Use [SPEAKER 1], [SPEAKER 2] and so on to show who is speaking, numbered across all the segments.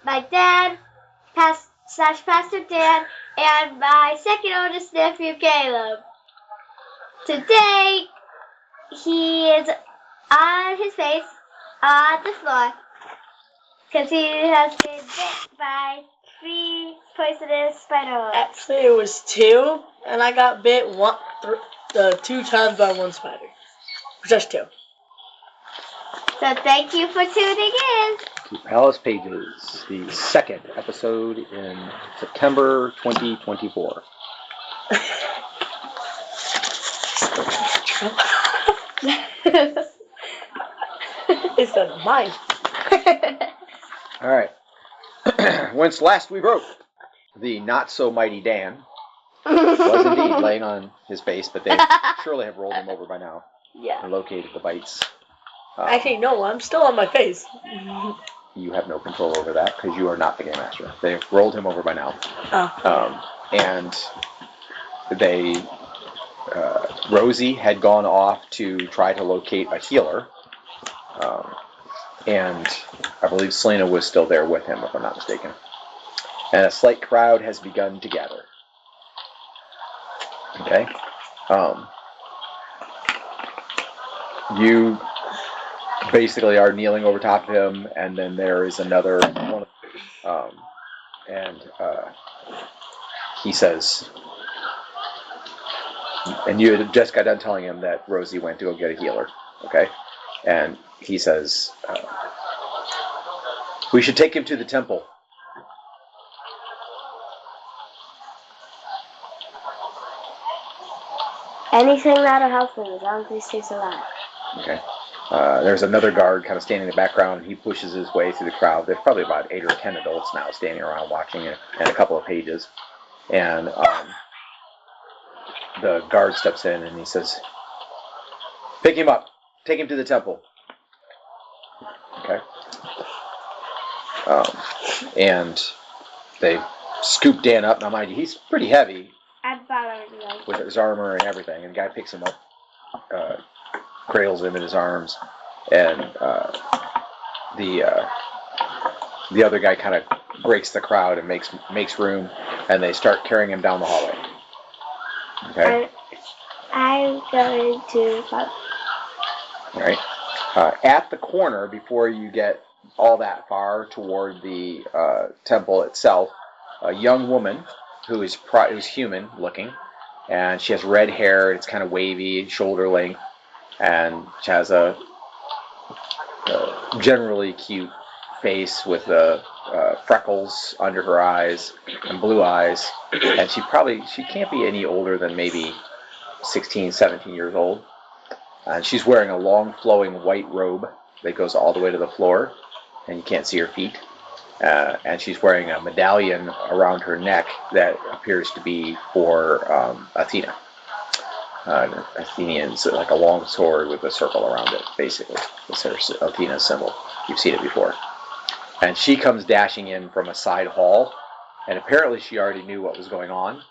[SPEAKER 1] my dad, Pastor Dan, and my second oldest nephew, Caleb. Today, he is on his face on the floor because he has been bit by 3 poisonous spider webs.
[SPEAKER 2] Actually, it was 2, and I got bit 2 times by 1 spider. Just 2.
[SPEAKER 1] So thank you for tuning in
[SPEAKER 3] to Alice Paiges, the second episode in September 2024.
[SPEAKER 2] It's not mine.
[SPEAKER 3] All right. Whence last we wrote, the not-so-mighty Dan was indeed laying on his face, but they surely have rolled him over by now.
[SPEAKER 2] Yeah.
[SPEAKER 3] And located the bites.
[SPEAKER 2] Actually, no, I'm still on my face.
[SPEAKER 3] You have no control over that because you are not the game master. They've rolled him over by now. And they, Rosie had gone off to try to locate a healer. And I believe Selena was still there with him, if I'm not mistaken. And a slight crowd has begun to gather. Okay? You basically are kneeling over top of him, and then there is another one. He says, and you had just got done telling him that Rosie went to go get a healer. Okay? And he says, we should take him to the temple.
[SPEAKER 1] anything that'll help him as long as he stays alive.
[SPEAKER 3] Okay. There's another guard kind of standing in the background. He pushes his way through the crowd. There's probably about 8 or 10 adults now standing around watching it, and a couple of pages. And the guard steps in and he says, pick him up. Take him to the temple. Okay. And they scoop Dan up. Now, mind you, he's pretty heavy.
[SPEAKER 1] I'm following you.
[SPEAKER 3] With his armor and everything. And the guy picks him up, cradles him in his arms, and the other guy kind of breaks the crowd and makes room, and they start carrying him down the hallway. Okay?
[SPEAKER 1] I'm going to...
[SPEAKER 3] All right. At the corner, before you get all that far toward the temple itself, a young woman who's human looking, and she has red hair. It's kind of wavy, shoulder length, and she has a generally cute face with freckles under her eyes and blue eyes, and she can't be any older than maybe 16, 17 years old. And she's wearing a long flowing white robe that goes all the way to the floor, and you can't see her feet. And she's wearing a medallion around her neck that appears to be for Athena. Athenians, like a long sword with a circle around it, basically. It's her Athena symbol. You've seen it before. And she comes dashing in from a side hall, and apparently she already knew what was going on.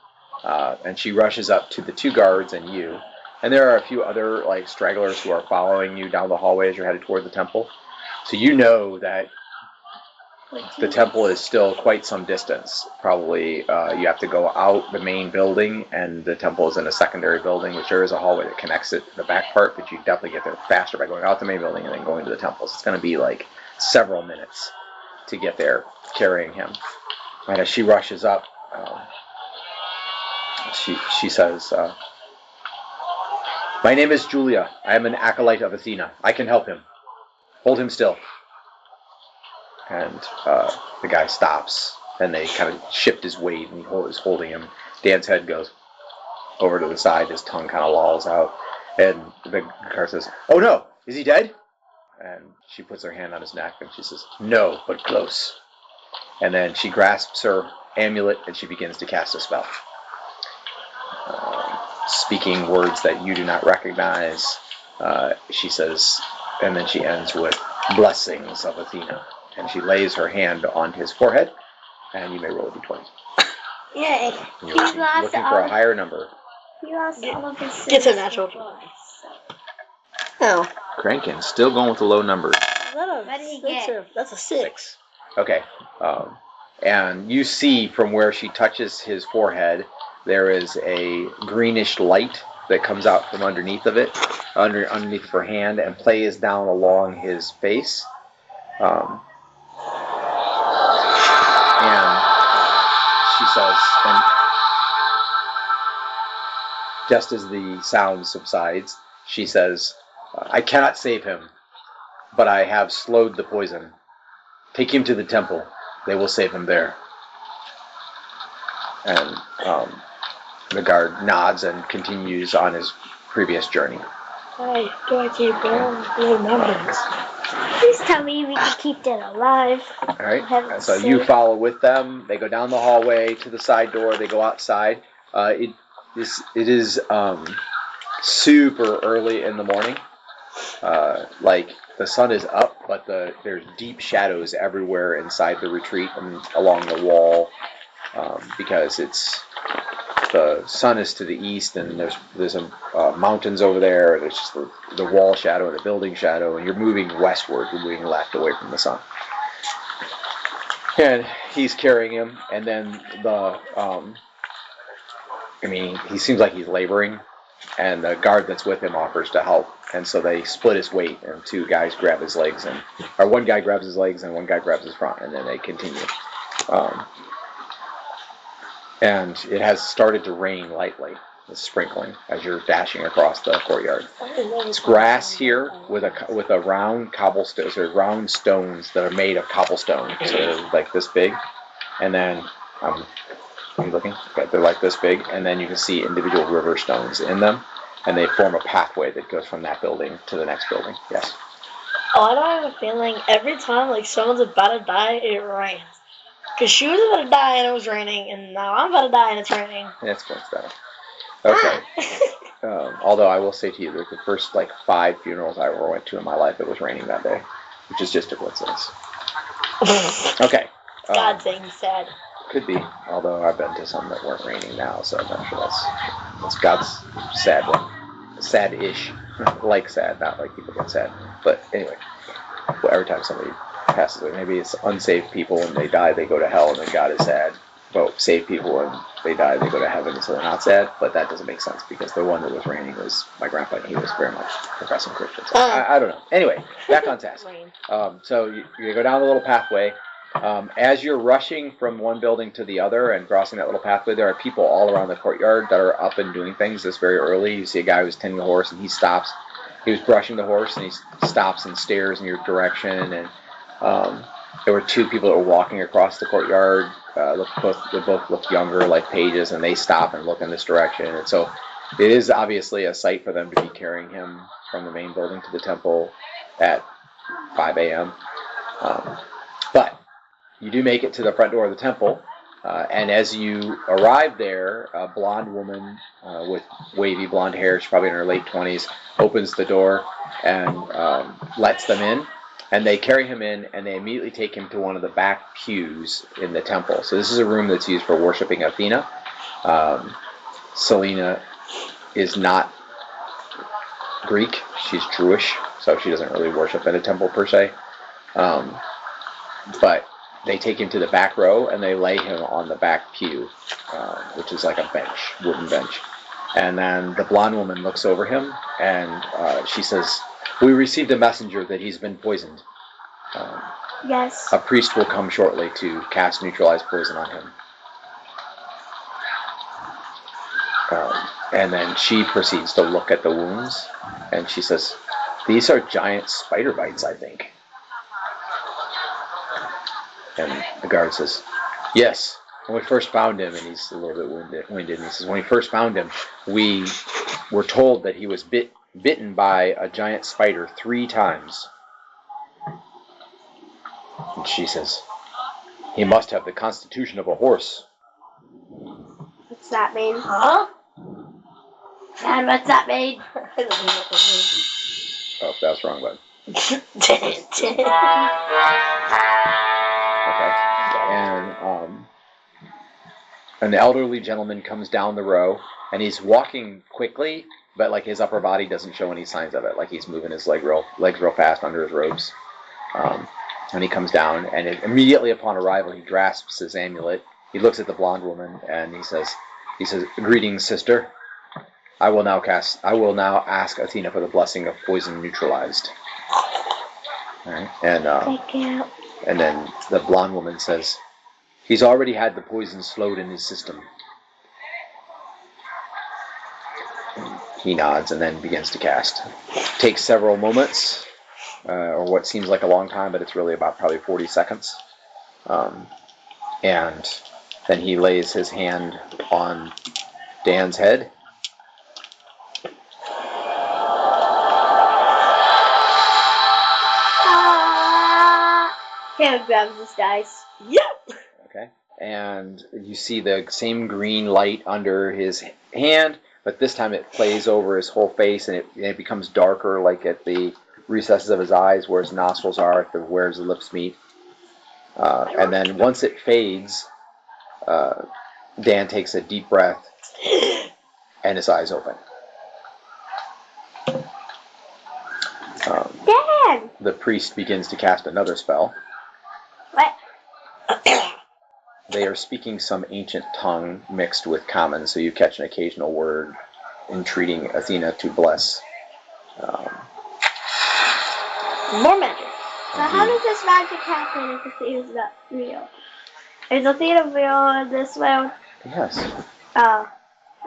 [SPEAKER 3] And she rushes up to the 2 guards and you. And there are a few other stragglers who are following you down the hallway as you're headed toward the temple. So you know that the temple is still quite some distance. Probably you have to go out the main building, and the temple is in a secondary building, which there is a hallway that connects it to the back part, but you definitely get there faster by going out the main building and then going to the temple. So it's going to be several minutes to get there carrying him. And as she rushes up, she says, my name is Julia. I am an acolyte of Athena. I can help him. Hold him still. And the guy stops, and they kind of shift his weight, and he is holding him. Dan's head goes over to the side. His tongue kind of lolls out. And the guard says, oh no, is he dead? And she puts her hand on his neck, and she says, no, but close. And then she grasps her amulet, and she begins to cast a spell. Speaking words that you do not recognize, she says, and then she ends with blessings of Athena. And she lays her hand on his forehead, and you may roll a d20.
[SPEAKER 1] Yay.
[SPEAKER 3] And you're looking for a higher number.
[SPEAKER 1] He lost all of his...
[SPEAKER 2] Gets a natural 20. Oh.
[SPEAKER 3] Crankin, still going with the low numbers.
[SPEAKER 2] What did he get? That's a 6.
[SPEAKER 3] Okay. And you see from where she touches his forehead, there is a greenish light that comes out from underneath of it, underneath of her hand, and plays down along his face. And she says, and just as the sound subsides, she says, I cannot save him, but I have slowed the poison. Take him to the temple. They will save him there. And the guard nods and continues on his previous journey.
[SPEAKER 2] Why do I keep going through numbers?
[SPEAKER 1] Please tell me we can keep that alive.
[SPEAKER 3] All right. So you follow with them. They go down the hallway to the side door. They go outside. It is super early in the morning. Like the sun is up, but there's deep shadows everywhere inside the retreat and along the wall, because the sun is to the east, and there's mountains over there. There's just the wall shadow and the building shadow, and you're moving westward. You're moving left away from the sun. And he's carrying him, and then he seems like he's laboring, and the guard that's with him offers to help, and so they split his weight, and two guys grab his legs, or one guy grabs his legs and one guy grabs his front, and then they continue. And it has started to rain lightly. It's sprinkling as you're dashing across the courtyard. It's grass here with a round cobblestone, or round stones that are made of cobblestone, so they're like this big, and then I'm looking. Okay, they're like this big, and then you can see individual river stones in them, and they form a pathway that goes from that building to the next building. Yes.
[SPEAKER 2] Oh, I don't have a feeling every time like someone's about to die, it rains. Because she was about to die and it was raining, and now I'm about to die and it's raining.
[SPEAKER 3] That's much better. Okay. Although I will say to you that the first 5 funerals I ever went to in my life, it was raining that day, which is just a coincidence. Okay.
[SPEAKER 2] God saying sad.
[SPEAKER 3] Could be, although I've been to some that weren't raining now, so I'm not sure that's God's sad one. Sad-ish. Like sad, not like people get sad. But anyway, every time somebody passes away, maybe it's unsaved people, when they die, they go to hell, and then God is sad. But saved people, when they die, they go to heaven, so they're not sad. But that doesn't make sense, because the one that was raining was my grandpa, and he was very much professing Christian. So I don't know. Anyway, back on task. So you go down the little pathway. As you're rushing from one building to the other and crossing that little pathway, there are people all around the courtyard that are up and doing things this very early. You see a guy who's tending the horse, and he stops. He was brushing the horse, and he stops and stares in your direction. And there were 2 people that were walking across the courtyard. They both look younger, like Paiges, and they stop and look in this direction. And so it is obviously a sight for them to be carrying him from the main building to the temple at 5 a.m. But you do make it to the front door of the temple, and as you arrive there, a blonde woman with wavy blonde hair, she's probably in her late 20s, opens the door and lets them in. And they carry him in, and they immediately take him to one of the back pews in the temple. So this is a room that's used for worshiping Athena. Selena is not Greek. She's Jewish, so she doesn't really worship in a temple per se. But they take him to the back row, and they lay him on the back pew, which is like a bench, wooden bench. And then the blonde woman looks over him, and she says, "We received a messenger that he's been poisoned.
[SPEAKER 1] Yes.
[SPEAKER 3] A priest will come shortly to cast neutralized poison on him." And then she proceeds to look at the wounds, and she says, "These are giant spider bites, I think." And the guard says, "Yes. When we first found him," and he's a little bit winded, and he says, "When we first found him, we were told that he was bitten by a giant spider 3 times. And she says, "He must have the constitution of a horse."
[SPEAKER 1] What's that mean?
[SPEAKER 2] Huh?
[SPEAKER 1] And what's that mean?
[SPEAKER 3] Oh, that was wrong button. Okay. And an elderly gentleman comes down the row, and he's walking quickly, but his upper body doesn't show any signs of it. He's moving his legs real fast under his robes. And he comes down, and immediately upon arrival, he grasps his amulet. He looks at the blonde woman, and he says, "Greetings, sister. I will now ask Athena for the blessing of poison neutralized." All right.
[SPEAKER 1] Thank you.
[SPEAKER 3] And then the blonde woman says, "He's already had the poison slowed in his system." He nods and then begins to cast. Takes several moments, or what seems like a long time, but it's really about probably 40 seconds. And then he lays his hand on Dan's head.
[SPEAKER 1] Caleb grabs his dice.
[SPEAKER 2] Yep.
[SPEAKER 3] Okay. And you see the same green light under his hand, but this time it plays over his whole face, and it becomes darker, like at the recesses of his eyes, where his nostrils are, where his lips meet. And then once it fades, Dan takes a deep breath, and his eyes open.
[SPEAKER 1] Dan!
[SPEAKER 3] The priest begins to cast another spell.
[SPEAKER 1] What?
[SPEAKER 3] They are speaking some ancient tongue mixed with common, so you catch an occasional word entreating Athena to bless.
[SPEAKER 2] More magic.
[SPEAKER 1] So how does this magic happen if Athena's not real? Is Athena real in this world?
[SPEAKER 3] Yes.
[SPEAKER 1] Oh,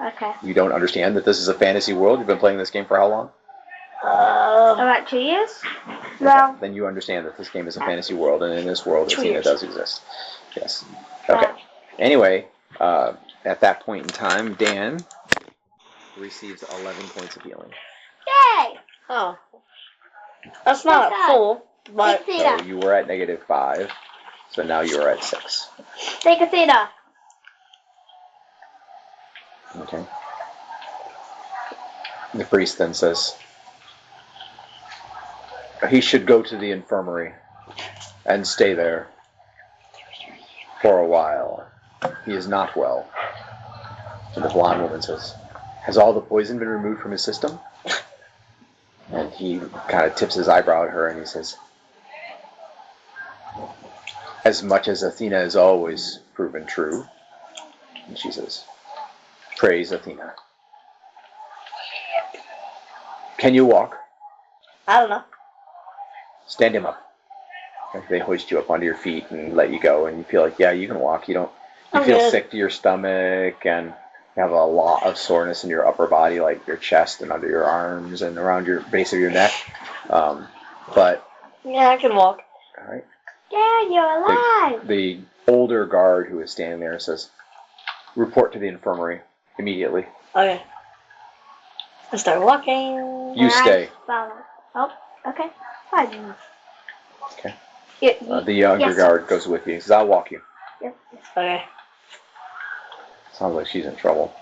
[SPEAKER 1] okay.
[SPEAKER 3] You don't understand that this is a fantasy world? You've been playing this game for how long?
[SPEAKER 1] About 2 years? No.
[SPEAKER 3] Then you understand that this game is a fantasy world, and in this world,
[SPEAKER 2] 2
[SPEAKER 3] Athena
[SPEAKER 2] years.
[SPEAKER 3] does exist. Yes. Okay. Anyway, at that point in time, Dan receives 11 points of healing.
[SPEAKER 1] Yay!
[SPEAKER 2] Oh. That's not
[SPEAKER 1] What's
[SPEAKER 2] full, but...
[SPEAKER 1] Athena.
[SPEAKER 3] So you were at -5, so now you are at 6.
[SPEAKER 1] Take Athena.
[SPEAKER 3] Okay. The priest then says, he should go to the infirmary and stay there for a while. He is not well. And the blonde woman says, has all the poison been removed from his system? And he kind of tips his eyebrow at her and he says, as much as Athena has always proven true. And she says, praise Athena. Can you walk?
[SPEAKER 2] I don't know.
[SPEAKER 3] Stand him up. They hoist you up onto your feet and let you go, and you feel like, yeah, you can walk. You feel sick to your stomach, and you have a lot of soreness in your upper body, like your chest and under your arms and around your base of your neck. But
[SPEAKER 2] yeah, I can walk.
[SPEAKER 3] All right.
[SPEAKER 1] Yeah, you're alive.
[SPEAKER 3] The older guard who is standing there says, report to the infirmary immediately.
[SPEAKER 2] Okay. I start walking.
[SPEAKER 3] You stay.
[SPEAKER 1] Oh, okay. Fine.
[SPEAKER 3] Okay.
[SPEAKER 1] Yeah,
[SPEAKER 3] the younger guard goes with you. He says, I'll walk you.
[SPEAKER 1] Yes.
[SPEAKER 2] Okay.
[SPEAKER 3] Sounds like she's in trouble.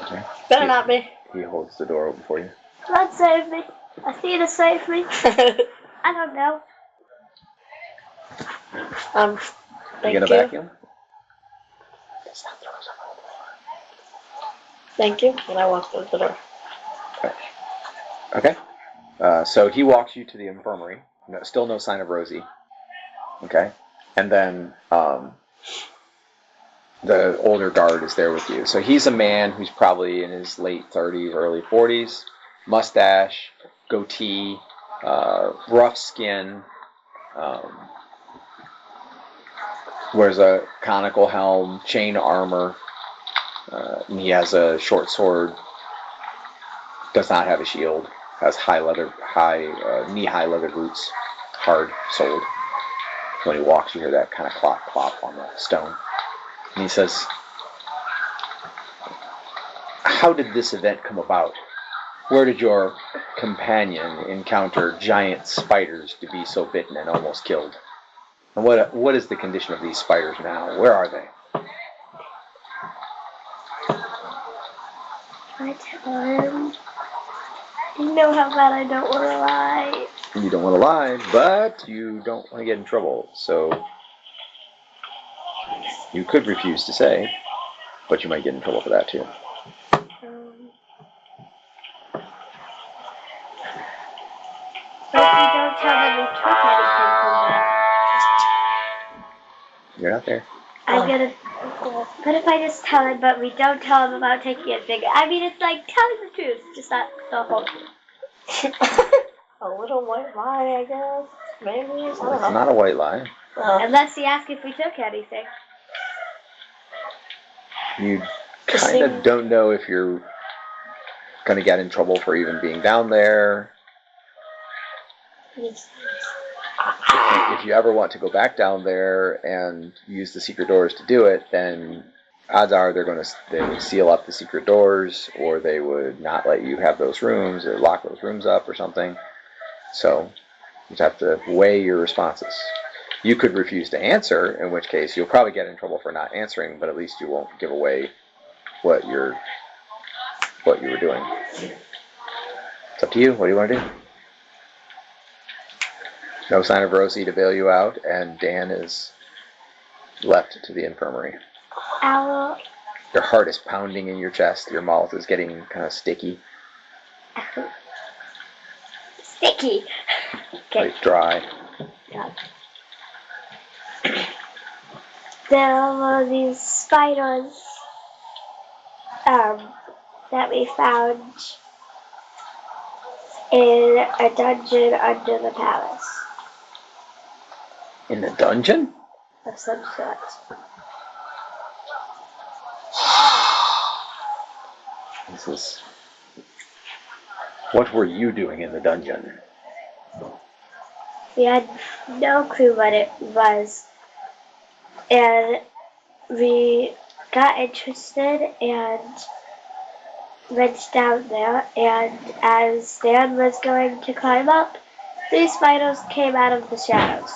[SPEAKER 3] Okay.
[SPEAKER 2] Better not be.
[SPEAKER 3] He holds the door open for you.
[SPEAKER 1] God save me. Athena save me. I don't know.
[SPEAKER 2] Thank
[SPEAKER 3] You gonna vacuum?
[SPEAKER 2] Thank you. And I walk towards the door.
[SPEAKER 3] Okay. So he walks you to the infirmary. No, still no sign of Rosie. Okay. And then the older guard is there with you. So he's a man who's probably in his late 30s, early 40s, mustache, goatee, rough skin, wears a conical helm, chain armor, and he has a short sword, does not have a shield, has knee-high leather boots, hard soled. When he walks, you hear that kind of clop, clop on the stone. And he says, how did this event come about? Where did your companion encounter giant spiders to be so bitten and almost killed? And what is the condition of these spiders now? Where are they?
[SPEAKER 1] I tell him. You know how bad I don't want to lie.
[SPEAKER 3] You don't want to lie, but you don't want to get in trouble, so you could refuse to say, but you might get in trouble for that too.
[SPEAKER 1] But we don't tell them we took anything from them.
[SPEAKER 3] You're not there.
[SPEAKER 1] I'm gonna. What if I just tell them, but we don't tell them about taking anything? I mean, it's like telling the truth, just not the whole truth.
[SPEAKER 2] A little white lie, I guess. Maybe. I don't
[SPEAKER 3] It's
[SPEAKER 2] know.
[SPEAKER 3] not a white lie.
[SPEAKER 1] Unless he asks if we took anything.
[SPEAKER 3] You kind of don't know if you're going to get in trouble for even being down there. If you ever want to go back down there and use the secret doors to do it, then odds are they would seal up the secret doors, or they would not let you have those rooms, or lock those rooms up or something. So you have to weigh your responses. You could refuse to answer, in which case you'll probably get in trouble for not answering, but at least you won't give away what you were doing. It's up to you. What do you want to do? No sign of Rosie to bail you out, and Dan is left to the infirmary.
[SPEAKER 1] Ow.
[SPEAKER 3] Your heart is pounding in your chest. Your mouth is getting kind of sticky.
[SPEAKER 1] Sticky. Okay.
[SPEAKER 3] Like dry.
[SPEAKER 1] Yeah. There were these spiders that we found in a dungeon under the palace
[SPEAKER 3] In the dungeon?
[SPEAKER 1] of some sort.
[SPEAKER 3] What were you doing in the dungeon?
[SPEAKER 1] We had no clue what it was, and we got interested and went down there, and as Dan was going to climb up, three spiders came out of the shadows.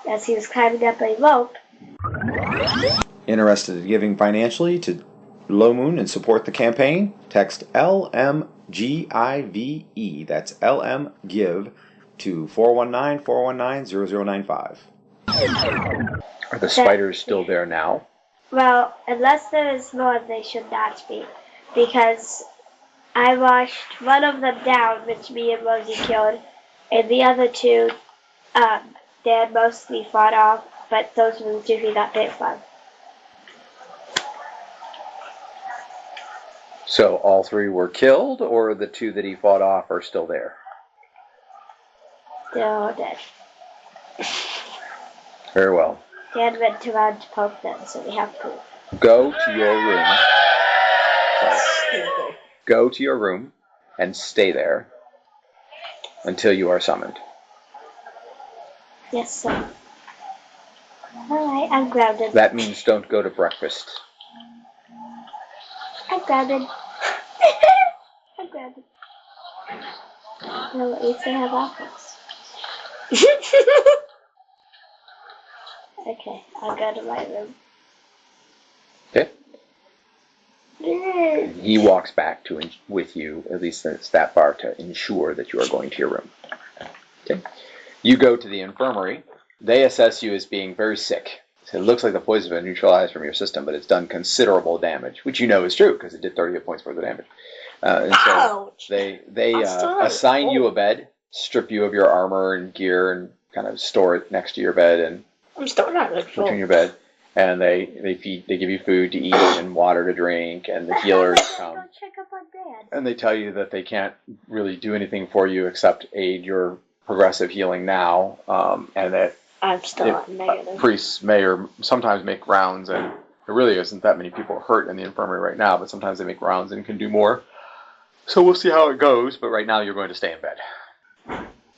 [SPEAKER 1] As he was climbing up a rope.
[SPEAKER 3] Interested in giving financially to Low Moon and support the campaign? Text LMGIVE, that's LMGIVE, to 419-419-0095. Are the spiders still there now?
[SPEAKER 1] Well, unless there is more, they should not be. Because I washed one of them down, which me and Rosie killed, and the other two, Dan mostly fought off, but those were the two he got bit from.
[SPEAKER 3] So all three were killed, or the two that he fought off are still there?
[SPEAKER 1] They're all dead.
[SPEAKER 3] Very well.
[SPEAKER 1] Dan went around to poke them, so we have proof.
[SPEAKER 3] Go to your room. Go to your room and stay there until you are summoned.
[SPEAKER 1] Yes, sir. Alright, I'm grounded.
[SPEAKER 3] That means don't go to breakfast.
[SPEAKER 1] I'm grounded. I'm grounded. Well, at least I have offense. Okay, I'll go to my room.
[SPEAKER 3] Okay. He walks back with you, at least it's that far, to ensure that you are going to your room. Okay. You go to the infirmary. They assess you as being very sick. So it looks like the poison has been neutralized from your system, but it's done considerable damage, which you know is true because it did 30 hit points worth of damage. And so they assign you a bed, strip you of your armor and gear, and kind of store it next to your bed and
[SPEAKER 2] I'm still not good.
[SPEAKER 3] between your bed. And they give you food to eat and water to drink, and the healers come.
[SPEAKER 1] Go check up on Dad.
[SPEAKER 3] And they tell you that they can't really do anything for you except aid your progressive healing now, and that
[SPEAKER 2] I'm still at negative.
[SPEAKER 3] Priests may or sometimes make rounds, and there really isn't that many people hurt in the infirmary right now, but sometimes they make rounds and can do more. So we'll see how it goes, but right now you're going to stay in bed.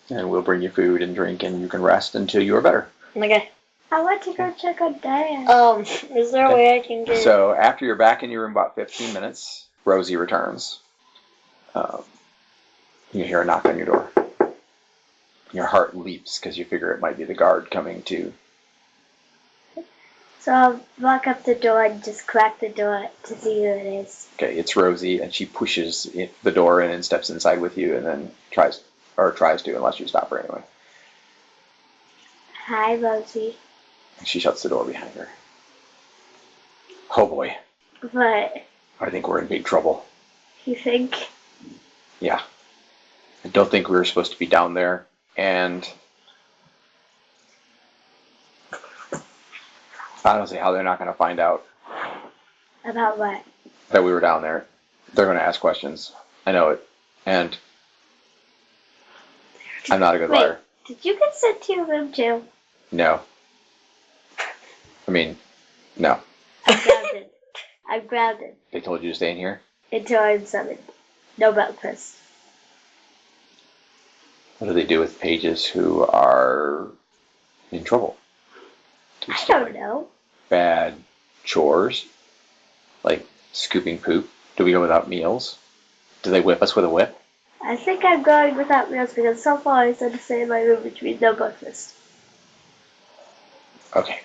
[SPEAKER 3] And we'll bring you food and drink, and you can rest until you are better.
[SPEAKER 2] Okay.
[SPEAKER 1] I want to go check on Dad.
[SPEAKER 2] Is there a way I can get...
[SPEAKER 3] So after you're back in your room about 15 minutes, Rosie returns. You hear a knock on your door. Your heart leaps because you figure it might be the guard coming to.
[SPEAKER 1] So I'll walk up the door and just crack the door to see who it is.
[SPEAKER 3] Okay, it's Rosie, and she pushes the door in and steps inside with you, and then tries to, unless you stop her anyway.
[SPEAKER 1] Hi, Rosie.
[SPEAKER 3] She shuts the door behind her. Oh boy.
[SPEAKER 1] What?
[SPEAKER 3] I think we're in big trouble.
[SPEAKER 1] You think?
[SPEAKER 3] Yeah. I don't think we were supposed to be down there, And I don't see how they're not going to find out
[SPEAKER 1] About what?
[SPEAKER 3] that we were down there. They're going to ask questions. I know it. And I'm not a good liar.
[SPEAKER 1] Did you get sent to your room too?
[SPEAKER 3] No. I mean, no.
[SPEAKER 1] I'm grounded. I'm grounded.
[SPEAKER 3] They told you to stay in here?
[SPEAKER 1] Until I'm summoned. No breakfast.
[SPEAKER 3] What do they do with pages who are in trouble?
[SPEAKER 1] I don't know.
[SPEAKER 3] Bad chores? Like scooping poop? Do we go without meals? Do they whip us with a whip?
[SPEAKER 1] I think I'm going without meals because so far I said to stay in my room, which means no breakfast.
[SPEAKER 3] Okay.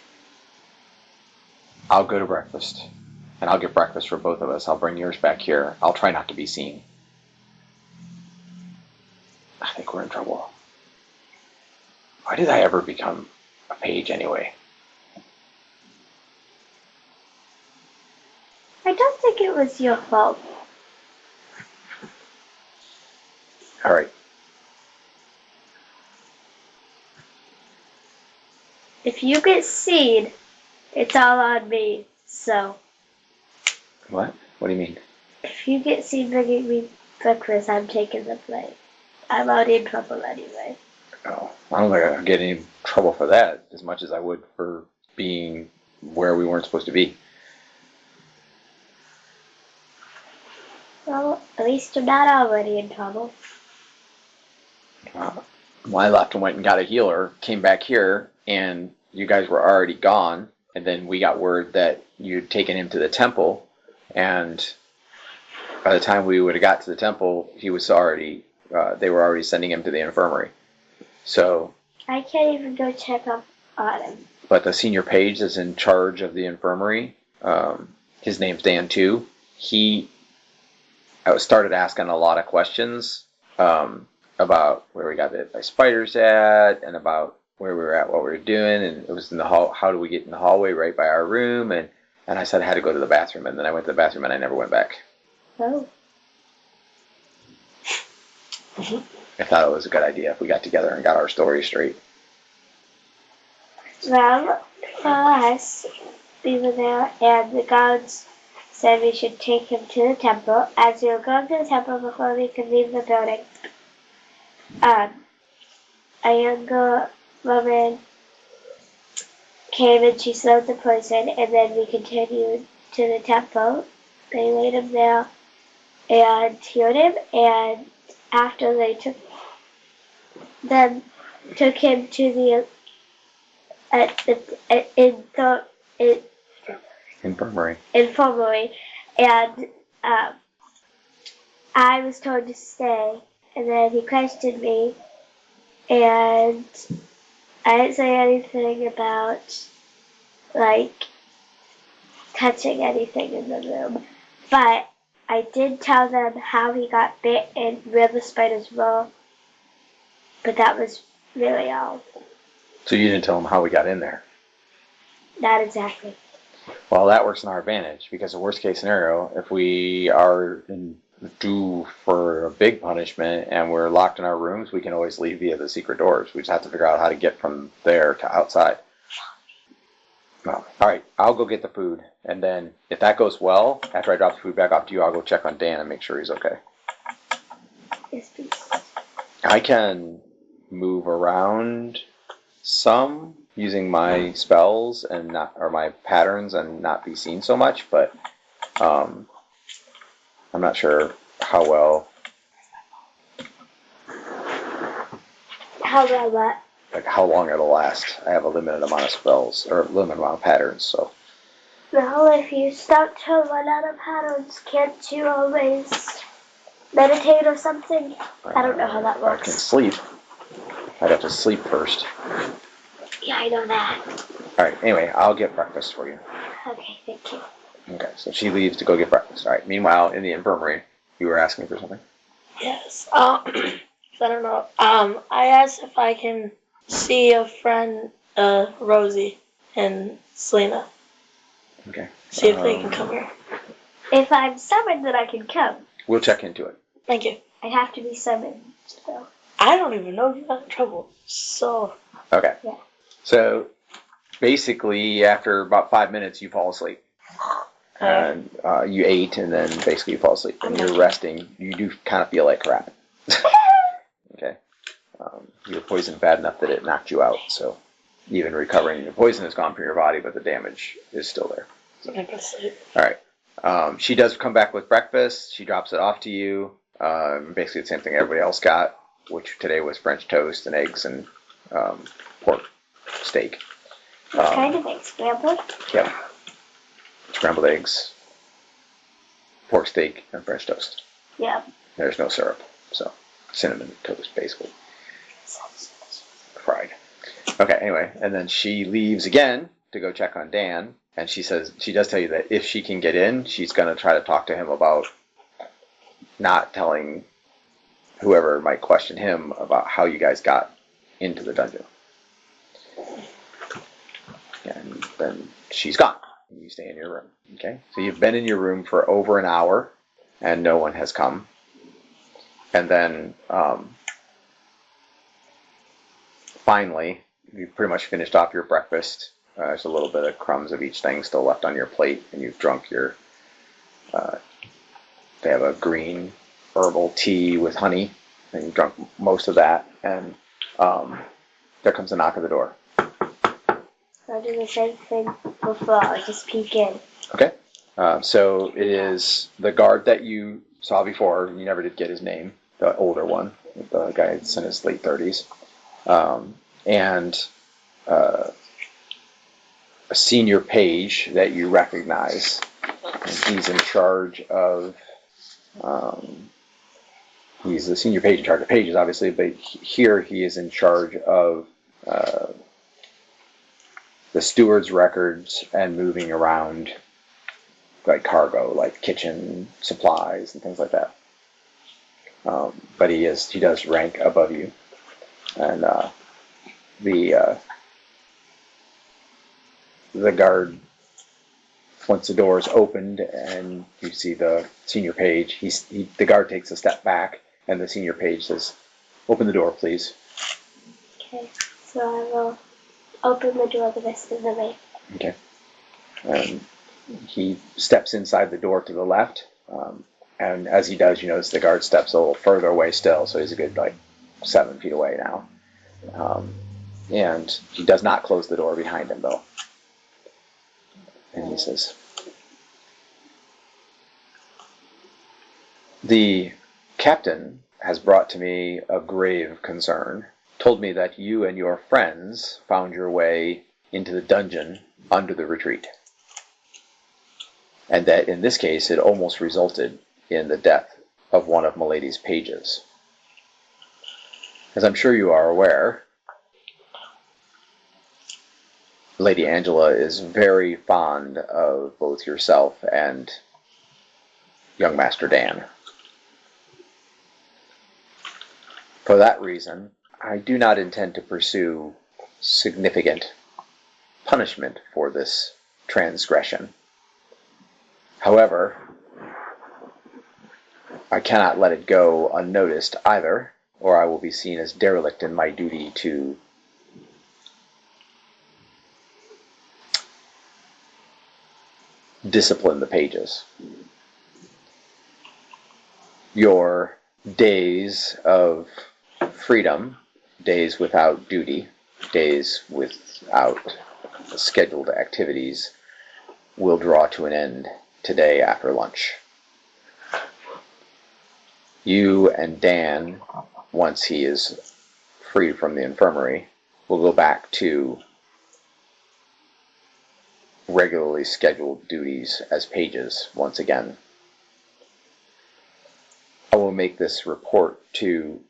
[SPEAKER 3] I'll go to breakfast. And I'll get breakfast for both of us. I'll bring yours back here. I'll try not to be seen. I think we're in trouble. Why did I ever become a page anyway?
[SPEAKER 1] I don't think it was your fault.
[SPEAKER 3] All right.
[SPEAKER 1] If you get seen, it's all on me, so.
[SPEAKER 3] What? What do you mean?
[SPEAKER 1] If you get seen bringing me breakfast, I'm taking the blame. I'm already in trouble anyway.
[SPEAKER 3] Oh, I don't think I'll get any trouble for that as much as I would for being where we weren't supposed to be.
[SPEAKER 1] Well, at least you're not already in trouble.
[SPEAKER 3] Well, I left and went and got a healer, came back here, and you guys were already gone. And then we got word that you'd taken him to the temple, and by the time we would have got to the temple, he was already, they were already sending him to the infirmary. So.
[SPEAKER 1] I can't even go check up on him.
[SPEAKER 3] But the senior page that's in charge of the infirmary, his name's Dan too. He started asking a lot of questions about where we got bit by spiders at, and about where we were at, what we were doing, and it was in the hall. How do we get in the hallway right by our room? And I said I had to go to the bathroom, and then I went to the bathroom and I never went back.
[SPEAKER 1] Oh.
[SPEAKER 3] I thought it was a good idea if we got together and got our story straight.
[SPEAKER 1] Well, for us, we were there, and the guards said we should take him to the temple. As we were going to the temple before we could leave the building, a younger woman came and she smelled the poison, and then we continued to the temple. They laid him there and healed him, and after they took him to the
[SPEAKER 3] Infirmary.
[SPEAKER 1] And I was told to stay, and then he questioned me, and I didn't say anything about, like, touching anything in the room, but I did tell them how he got bit and where the spiders were, but that was really all.
[SPEAKER 3] So you didn't tell them how we got in there?
[SPEAKER 1] Not exactly.
[SPEAKER 3] Well, that works in our advantage, because the worst case scenario, if we are due for a big punishment and we're locked in our rooms, we can always leave via the secret doors. We just have to figure out how to get from there to outside. Well, all right, I'll go get the food, and then if that goes well, after I drop the food back off to you, I'll go check on Dan and make sure he's okay.
[SPEAKER 1] Yes, please.
[SPEAKER 3] I can move around some using my spells and my patterns and not be seen so much, but I'm not sure how well.
[SPEAKER 1] How about what?
[SPEAKER 3] Like how long it'll last. I have a limited amount of spells, or a limited amount of patterns, so.
[SPEAKER 1] Well, if you start to run out of patterns, can't you always meditate or something? I don't know how that works.
[SPEAKER 3] I can sleep. I'd have to sleep first.
[SPEAKER 1] Yeah, I know that.
[SPEAKER 3] Alright, anyway, I'll get breakfast for you.
[SPEAKER 1] Okay, thank you.
[SPEAKER 3] Okay, so she leaves to go get breakfast. Alright, meanwhile, in the infirmary, you were asking for something?
[SPEAKER 2] Yes. I don't know. I asked if I can see a friend, Rosie and Selena.
[SPEAKER 3] Okay.
[SPEAKER 2] See if they can come here.
[SPEAKER 1] If I'm summoned, then I can come.
[SPEAKER 3] We'll check into it.
[SPEAKER 2] Thank you.
[SPEAKER 1] I'd have to be summoned, though.
[SPEAKER 2] I don't even know if you got in trouble. So.
[SPEAKER 3] Okay.
[SPEAKER 1] Yeah.
[SPEAKER 3] So basically, after about 5 minutes, you fall asleep. And you ate, and then basically you fall asleep. And you're resting. You do kind of feel like crap. Okay. You were poisoned bad enough that it knocked you out. So even recovering, the poison has gone from your body, but the damage is still there. So. All right. She does come back with breakfast. She drops it off to you. Basically the same thing everybody else got, which today was French toast and eggs and pork steak.
[SPEAKER 1] Kind of egg scrambled.
[SPEAKER 3] Yep. Scrambled eggs, pork steak, and French toast.
[SPEAKER 1] Yeah.
[SPEAKER 3] There's no syrup, so cinnamon toast, basically. Fried. Okay, anyway, and then she leaves again to go check on Dan, and she does tell you that if she can get in, she's going to try to talk to him about not telling whoever might question him about how you guys got into the dungeon. And then she's gone. You stay in your room. Okay? So you've been in your room for over an hour, and no one has come. And then, finally, you've pretty much finished off your breakfast. There's a little bit of crumbs of each thing still left on your plate, and you've drunk your, they have a green herbal tea with honey, and you've drunk most of that, and there comes a knock at the door.
[SPEAKER 1] I'll do the same thing before. I'll just peek in.
[SPEAKER 3] Okay. So it is the guard that you saw before. You never did get his name, the older one, the guy that's in his late 30s. And a senior page that you recognize. And he's in charge of, he's the senior page in charge of pages, obviously, but here he is in charge of the steward's records and moving around like cargo, like kitchen supplies and things like that. But he does rank above you, and the guard, once the door is opened and you see the senior page, the guard takes a step back, and the senior page says, "Open the door, please."
[SPEAKER 1] Okay, so I will open the door the rest of the way.
[SPEAKER 3] Okay. He steps inside the door to the left, and as he does, you notice the guard steps a little further away still, so he's a good 7 feet away now. And he does not close the door behind him, though. And he says, "The captain has brought to me a grave concern. Told me that you and your friends found your way into the dungeon under the retreat. And that in this case it almost resulted in the death of one of Milady's pages. As I'm sure you are aware, Lady Angela is very fond of both yourself and young Master Dan. For that reason, I do not intend to pursue significant punishment for this transgression. However, I cannot let it go unnoticed either, or I will be seen as derelict in my duty to discipline the pages. Your days of freedom, days without duty, days without scheduled activities, will draw to an end today after lunch. You and Dan, once he is freed from the infirmary, will go back to regularly scheduled duties as pages once again. I will make this report to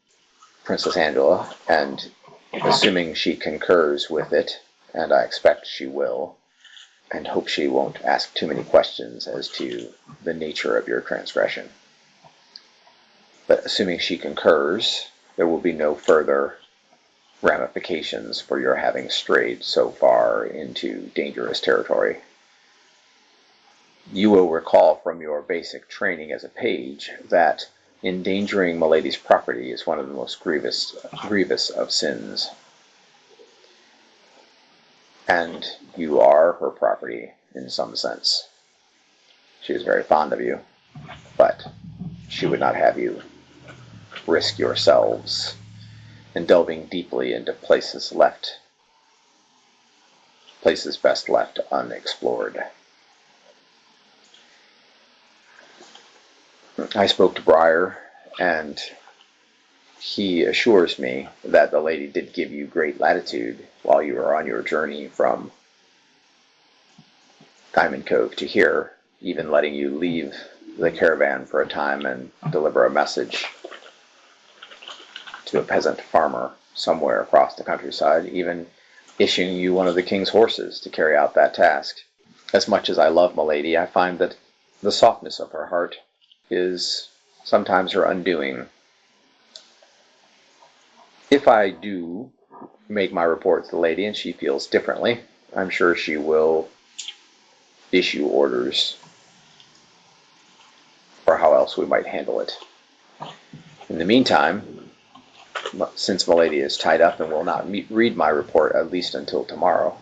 [SPEAKER 3] Princess Angela, and assuming she concurs with it, and I expect she will, and hope she won't ask too many questions as to the nature of your transgression. But assuming she concurs, there will be no further ramifications for your having strayed so far into dangerous territory. You will recall from your basic training as a page that endangering Milady's property is one of the most grievous of sins. And you are her property in some sense. She is very fond of you, but she would not have you risk yourselves in delving deeply into places best left unexplored. I spoke to Briar, and he assures me that the lady did give you great latitude while you were on your journey from Diamond Cove to here, even letting you leave the caravan for a time and deliver a message to a peasant farmer somewhere across the countryside, even issuing you one of the king's horses to carry out that task. As much as I love Milady, I find that the softness of her heart is sometimes her undoing. If I do make my report to the lady and she feels differently, I'm sure she will issue orders for how else we might handle it. In the meantime, since Milady is tied up and will not read my report at least until tomorrow,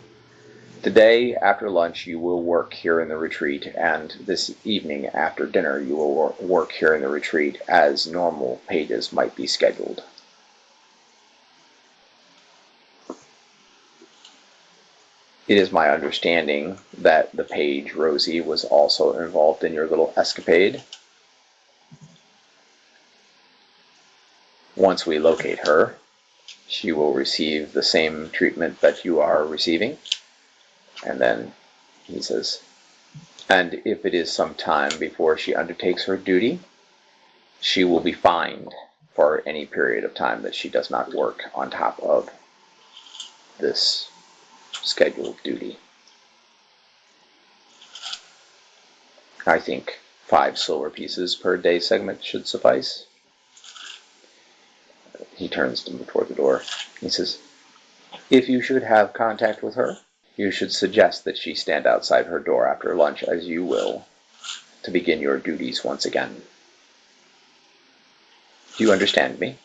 [SPEAKER 3] today after lunch you will work here in the retreat, and this evening after dinner you will work here in the retreat as normal pages might be scheduled. It is my understanding that the page Rosie was also involved in your little escapade. Once we locate her, she will receive the same treatment that you are receiving. And then he says, and if it is some time before she undertakes her duty, she will be fined for any period of time that she does not work on top of this scheduled duty. I think 5 silver pieces per day segment should suffice. He turns to me toward the door. He says, if you should have contact with her, you should suggest that she stand outside her door after lunch, as you will, to begin your duties once again. Do you understand me?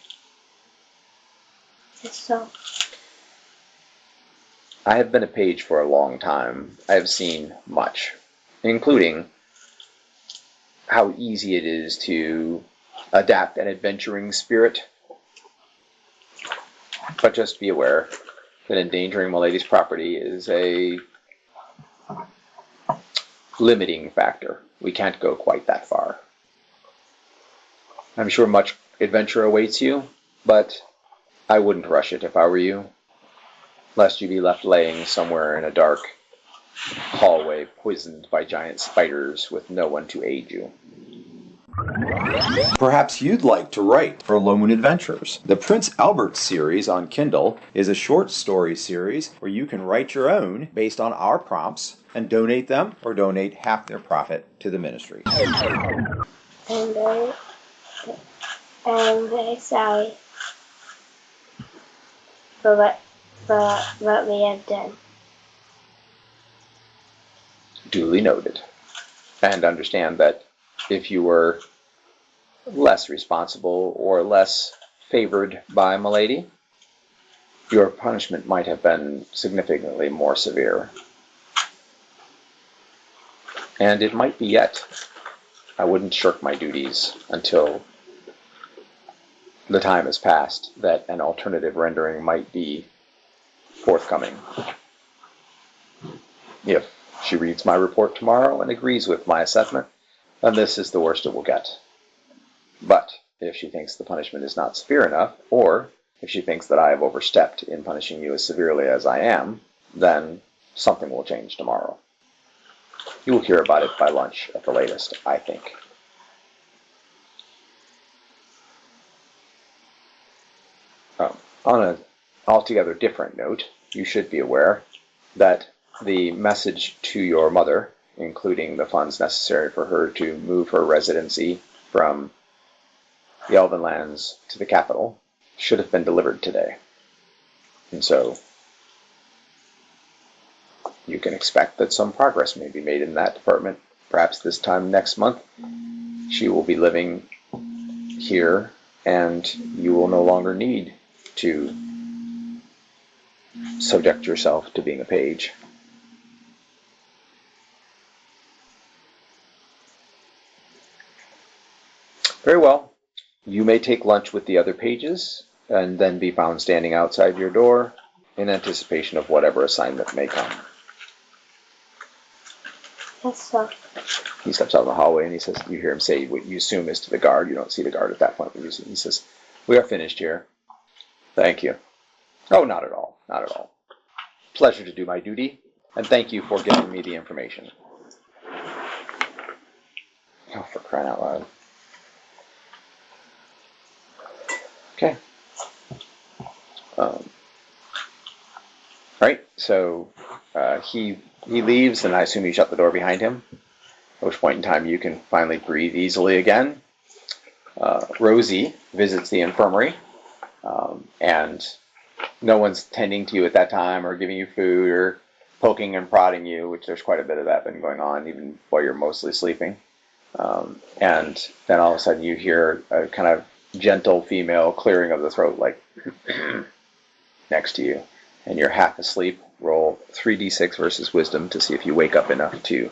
[SPEAKER 1] Yes, so.
[SPEAKER 3] I have been a page for a long time. I have seen much, including how easy it is to adapt an adventuring spirit. But just be aware that endangering Milady's property is a limiting factor. We can't go quite that far. I'm sure much adventure awaits you, but I wouldn't rush it if I were you, lest you be left laying somewhere in a dark hallway poisoned by giant spiders with no one to aid you.
[SPEAKER 4] Perhaps you'd like to write for Low Moon Adventures. The Prince Albert series on Kindle is a short story series where you can write your own based on our prompts and donate them or donate half their profit to the ministry.
[SPEAKER 1] I'm very sorry for what we have done.
[SPEAKER 3] Duly noted. And understand that if you were less responsible or less favored by Milady, your punishment might have been significantly more severe. And it might be yet. I wouldn't shirk my duties until the time has passed that an alternative rendering might be forthcoming. If she reads my report tomorrow and agrees with my assessment, then this is the worst it will get. But if she thinks the punishment is not severe enough, or if she thinks that I have overstepped in punishing you as severely as I am, then something will change tomorrow. You will hear about it by lunch at the latest, I think. On an altogether different note, you should be aware that the message to your mother, including the funds necessary for her to move her residency from the Elven lands to the capital, should have been delivered today. And so you can expect that some progress may be made in that department. Perhaps this time next month, she will be living here, and you will no longer need to subject yourself to being a page. Very well. You may take lunch with the other pages and then be found standing outside your door in anticipation of whatever assignment may come.
[SPEAKER 1] That's so.
[SPEAKER 3] He steps out of the hallway and he says, you hear him say what you assume is to the guard. You don't see the guard at that point, but he says, we are finished here. Thank you. Oh, not at all. Not at all. Pleasure to do my duty, and thank you for giving me the information. Oh, for crying out loud. Okay. Right, so he leaves, and I assume you shut the door behind him, at which point in time you can finally breathe easily again. Rosie visits the infirmary, and no one's tending to you at that time or giving you food or poking and prodding you, which there's quite a bit of that been going on even while you're mostly sleeping. And then all of a sudden you hear a kind of gentle female clearing of the throat, like next to you, and you're half asleep. Roll 3d6 versus wisdom to see if you wake up enough to.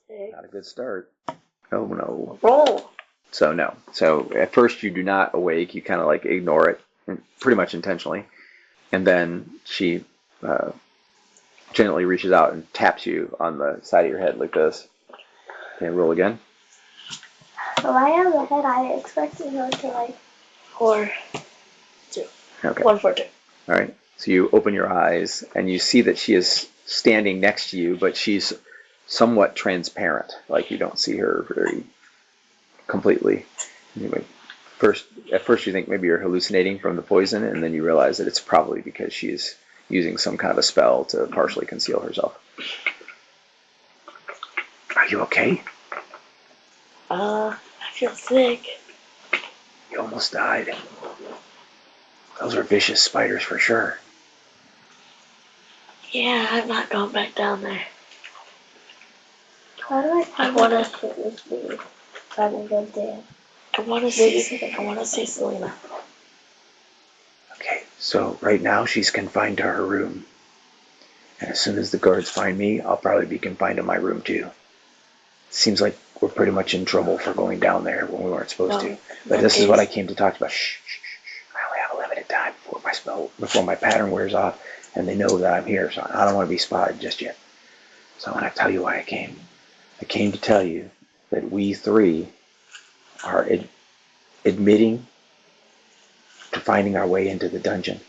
[SPEAKER 3] Not a good start. Oh no.
[SPEAKER 2] Roll.
[SPEAKER 3] So no. So at first you do not awake. You kind of like ignore it, pretty much intentionally. And then she gently reaches out and taps you on the side of your head like this. Okay, roll again.
[SPEAKER 1] Well, I am the head. I expected her to like.
[SPEAKER 2] 4, 2.
[SPEAKER 3] Okay.
[SPEAKER 2] 1, 4, 2.
[SPEAKER 3] All right. So you open your eyes and you see that she is standing next to you, but she's somewhat transparent. Like you don't see her very completely. Anyway, at first you think maybe you're hallucinating from the poison, and then you realize that it's probably because she's using some kind of a spell to partially conceal herself. Are you okay?
[SPEAKER 2] I feel sick.
[SPEAKER 3] You almost died. Those are vicious spiders for sure.
[SPEAKER 2] Yeah, I'm not going back down there.
[SPEAKER 1] How do I
[SPEAKER 2] I
[SPEAKER 1] find
[SPEAKER 2] wanna-
[SPEAKER 1] out what it was food? So I can go there.
[SPEAKER 2] I want to see Selena.
[SPEAKER 3] Okay, so right now she's confined to her room. And as soon as the guards find me, I'll probably be confined to my room too. Seems like we're pretty much in trouble for going down there when we weren't supposed to. But this is what I came to talk about. Shh, shh, shh. I only have a limited time before my pattern wears off, and they know that I'm here, so I don't want to be spotted just yet. So I want to tell you why I came. I came to tell you that we three are admitting to finding our way into the dungeon,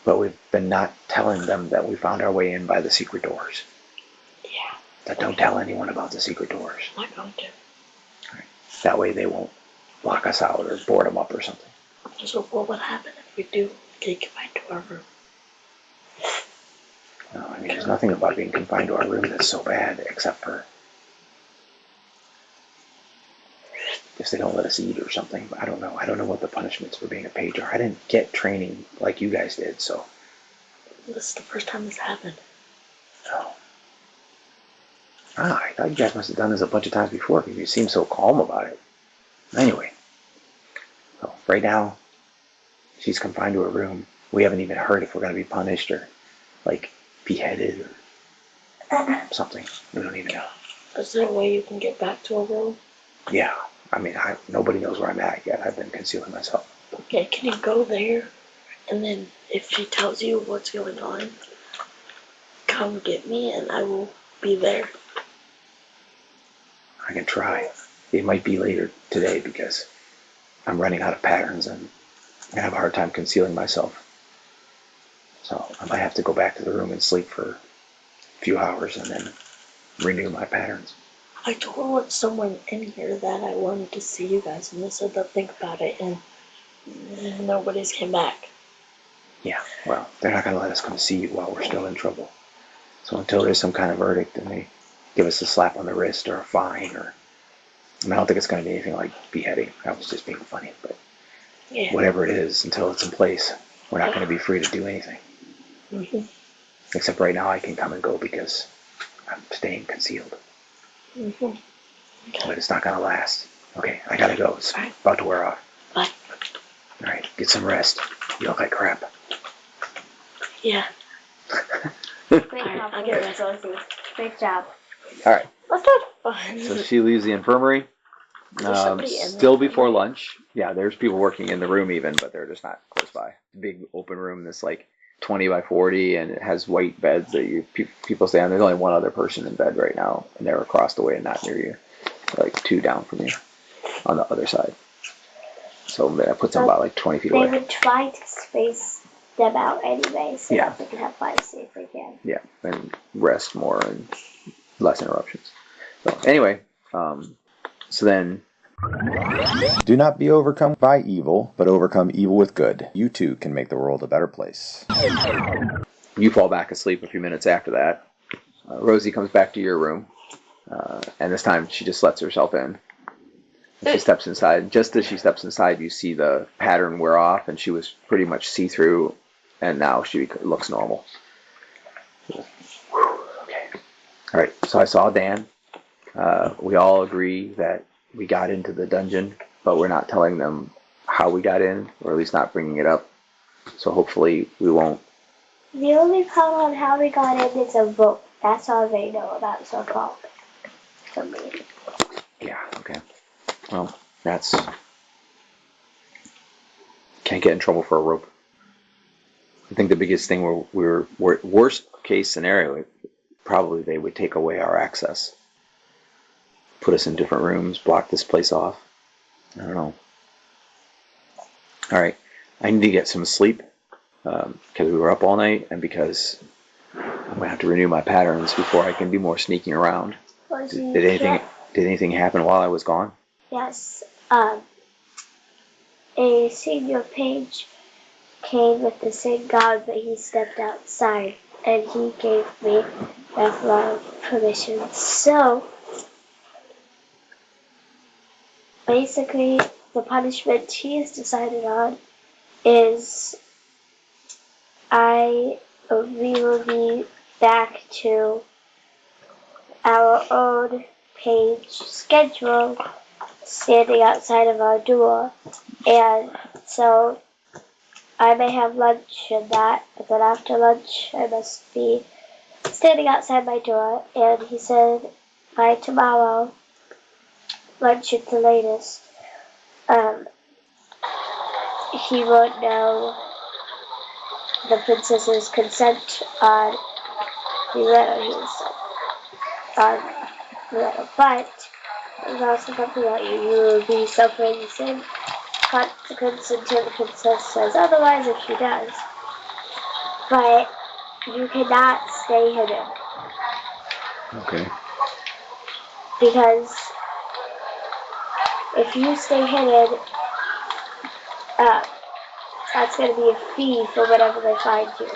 [SPEAKER 3] but we've been not telling them that we found our way in by the secret doors.
[SPEAKER 2] Yeah.
[SPEAKER 3] But don't tell anyone about the secret doors.
[SPEAKER 2] I'm not going to.
[SPEAKER 3] Right. That way they won't lock us out or board them up or something.
[SPEAKER 2] So what would happen if we do get confined to our room?
[SPEAKER 3] No, I mean, there's nothing about being confined to our room that's so bad, except for if they don't let us eat or something. I don't know. I don't know what the punishments for being a page are. I didn't get training like you guys did, so.
[SPEAKER 2] This is the first time this happened.
[SPEAKER 3] Oh. I thought you guys must have done this a bunch of times before because you seem so calm about it. Anyway, so right now, she's confined to her room. We haven't even heard if we're going to be punished or, like, beheaded or something. We don't even know.
[SPEAKER 2] Is there a way you can get back to our room?
[SPEAKER 3] Yeah. I mean, nobody knows where I'm at yet. I've been concealing myself.
[SPEAKER 2] Okay, can you go there? And then if she tells you what's going on, come get me and I will be there.
[SPEAKER 3] I can try. It might be later today because I'm running out of patterns and I have a hard time concealing myself. So I might have to go back to the room and sleep for a few hours and then renew my patterns.
[SPEAKER 2] I told someone in here that I wanted to see you guys, and they said they'll think about it, and nobody's came back.
[SPEAKER 3] Yeah, well, they're not going to let us come see you while we're still in trouble. So until there's some kind of verdict and they give us a slap on the wrist or a fine or... I don't think it's going to be anything like beheading. That was just being funny, but
[SPEAKER 2] Yeah.
[SPEAKER 3] whatever it is, until it's in place, we're not going to be free to do anything.
[SPEAKER 2] Mm-hmm.
[SPEAKER 3] Except right now I can come and go because I'm staying concealed.
[SPEAKER 2] Mm-hmm. Okay.
[SPEAKER 3] But it's not going to last. Okay, I gotta go. It's about to wear off.
[SPEAKER 2] Bye.
[SPEAKER 3] All right, get some rest. You look like crap.
[SPEAKER 2] Yeah.
[SPEAKER 1] Great
[SPEAKER 2] I'll get rest.
[SPEAKER 1] Rosie. Great job.
[SPEAKER 3] All right.
[SPEAKER 2] Let's go.
[SPEAKER 3] So she leaves the infirmary.
[SPEAKER 2] There's somebody in
[SPEAKER 3] Still
[SPEAKER 2] there.
[SPEAKER 3] before lunch. Yeah, there's people working in the room even, but they're just not close by. Big open room that's like 20 by 40, and it has white beds that people stay on. There's only one other person in bed right now, and they're across the way and not near you. Like 2 down from you on the other side. So that puts them about like 20 feet away.
[SPEAKER 1] They would try to space them out anyway, so
[SPEAKER 3] Yeah.
[SPEAKER 1] that they can have privacy if they can.
[SPEAKER 3] Yeah, and rest more and less interruptions. So anyway, so then
[SPEAKER 4] Do not be overcome by evil, but overcome evil with good. You too can make the world a better place.
[SPEAKER 3] you fall back asleep a few minutes after that. Rosie comes back to your room, and this time she just lets herself in. And she steps inside. Just as she steps inside, you see the pattern wear off, and she was pretty much see-through, and now she looks normal. Okay. All right, so I saw Dan. We all agree that we got into the dungeon, but we're not telling them how we got in, or at least not bringing it up. So hopefully we won't.
[SPEAKER 1] The only part on how we got in is a vote. That's all they know about so far. For me.
[SPEAKER 3] Yeah, okay. Well, that's... Can't get in trouble for a rope. I think the biggest thing we're worst case scenario, probably they would take away our access. Put us in different rooms, block this place off. I don't know. All right, I need to get some sleep because we were up all night, and because I'm gonna have to renew my patterns before I can do more sneaking around. Did anything happen while I was gone?
[SPEAKER 1] Yes. A senior page came with the same gown, but he stepped outside, and he gave me that lot of permission. So, basically, the punishment he has decided on is we will be back to our own page schedule, standing outside of our door, and so I may have lunch and that, but then after lunch I must be standing outside my door, and he said by tomorrow, lunch at the latest, he won't know the princess's consent on the letter but there's also something about you will be suffering the same consequence until the princess says otherwise if she does. But you cannot stay hidden.
[SPEAKER 3] Okay.
[SPEAKER 1] Because if you stay hidden, that's going to be a fee for whatever they find you.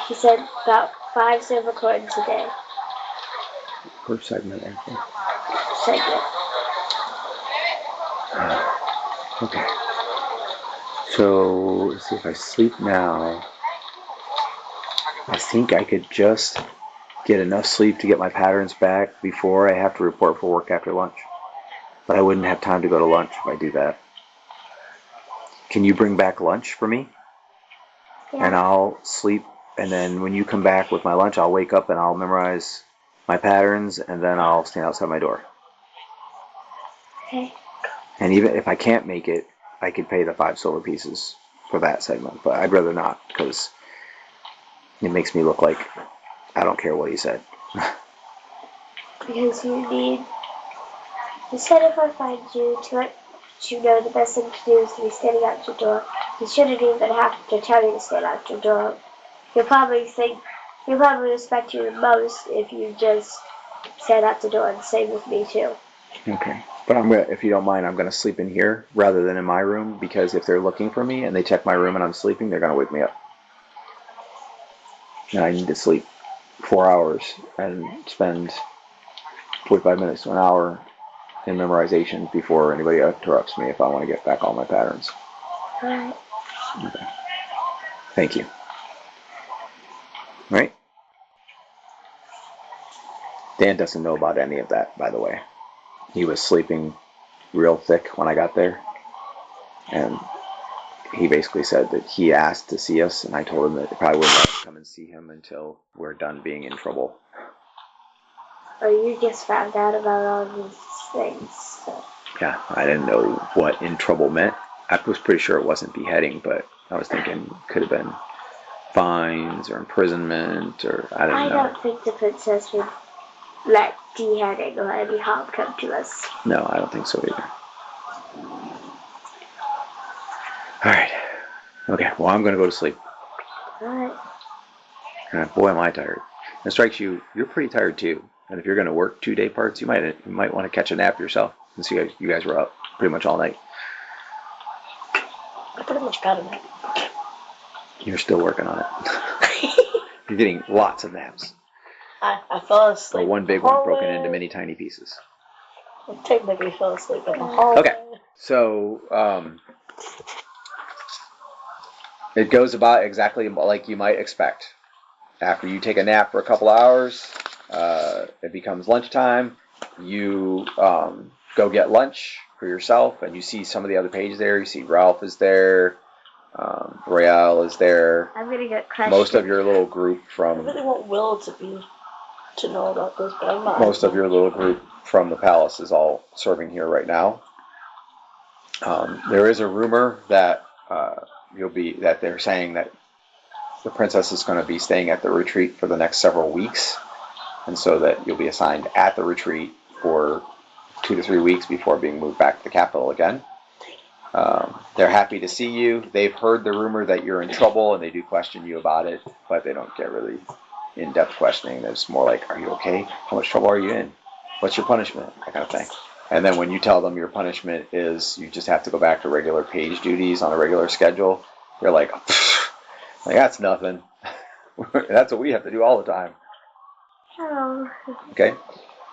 [SPEAKER 1] He said about 5 silver coins a day.
[SPEAKER 3] Per segment, I think.
[SPEAKER 1] Segment.
[SPEAKER 3] Okay. So, let's see, if I sleep now, I think I could just get enough sleep to get my patterns back before I have to report for work after lunch. But I wouldn't have time to go to lunch if I do that. Can you bring back lunch for me?
[SPEAKER 1] Yeah.
[SPEAKER 3] And I'll sleep, and then when you come back with my lunch, I'll wake up and I'll memorize my patterns, and then I'll stand outside my door.
[SPEAKER 1] Okay.
[SPEAKER 3] And even if I can't make it, I could pay the 5 silver pieces for that segment, but I'd rather not, because it makes me look like I don't care what he said.
[SPEAKER 1] Because instead if I find you, to let you know the best thing to do is to be standing out your door. You shouldn't even have to tell you to stand out your door. He'll probably respect you the most if you just stand out the door, and same with me too.
[SPEAKER 3] Okay. But if you don't mind, I'm gonna sleep in here rather than in my room, because if they're looking for me and they check my room and I'm sleeping, they're gonna wake me up. And I need to sleep 4 hours and spend 45 minutes to an hour in memorization before anybody interrupts me if I want to get back all my patterns.
[SPEAKER 1] Alright.
[SPEAKER 3] Okay. Thank you. Right? Dan doesn't know about any of that, by the way. He was sleeping real thick when I got there. And he basically said that he asked to see us, and I told him that they probably wouldn't let us come and see him until we're done being in trouble.
[SPEAKER 1] Or you just found out about all these things. So.
[SPEAKER 3] Yeah, I didn't know what in trouble meant. I was pretty sure it wasn't beheading, but I was thinking it could have been fines or imprisonment, or I don't know.
[SPEAKER 1] I don't think the princess would let beheading or any harm come to us.
[SPEAKER 3] No, I don't think so either. Alright. Okay, well, I'm going to go to sleep.
[SPEAKER 1] Alright.
[SPEAKER 3] Boy, am I tired. It strikes you, you're pretty tired too. And if you're going to work 2-day parts, you might want to catch a nap yourself. Since you guys were up pretty much all night.
[SPEAKER 2] I pretty much got a nap.
[SPEAKER 3] You're still working on it. You're getting lots of naps.
[SPEAKER 2] I fell asleep.
[SPEAKER 3] But one big one broken into many tiny pieces.
[SPEAKER 2] I technically fell asleep in the hallway.
[SPEAKER 3] Okay, so it goes about exactly like you might expect. After you take a nap for a couple hours, it becomes lunchtime. You go get lunch for yourself, and you see some of the other pages there. You see Ralph is there. Royale is there.
[SPEAKER 1] I'm gonna get crushed.
[SPEAKER 3] Most of your little group from...
[SPEAKER 2] I really want Will to know about this, but I'm not.
[SPEAKER 3] Most of your little group from the palace is all serving here right now. There is a rumor that that they're saying that the princess is going to be staying at the retreat for the next several weeks, and so that you'll be assigned at the retreat for 2 to 3 weeks before being moved back to the capital again. They're happy to see you. They've heard the rumor that you're in trouble, and they do question you about it, but they don't get really in-depth questioning. It's more like, are you okay? How much trouble are you in? What's your punishment? That kind of thing. And then when you tell them your punishment is you just have to go back to regular page duties on a regular schedule, they're like that's nothing. That's what we have to do all the time.
[SPEAKER 1] Oh.
[SPEAKER 3] Okay?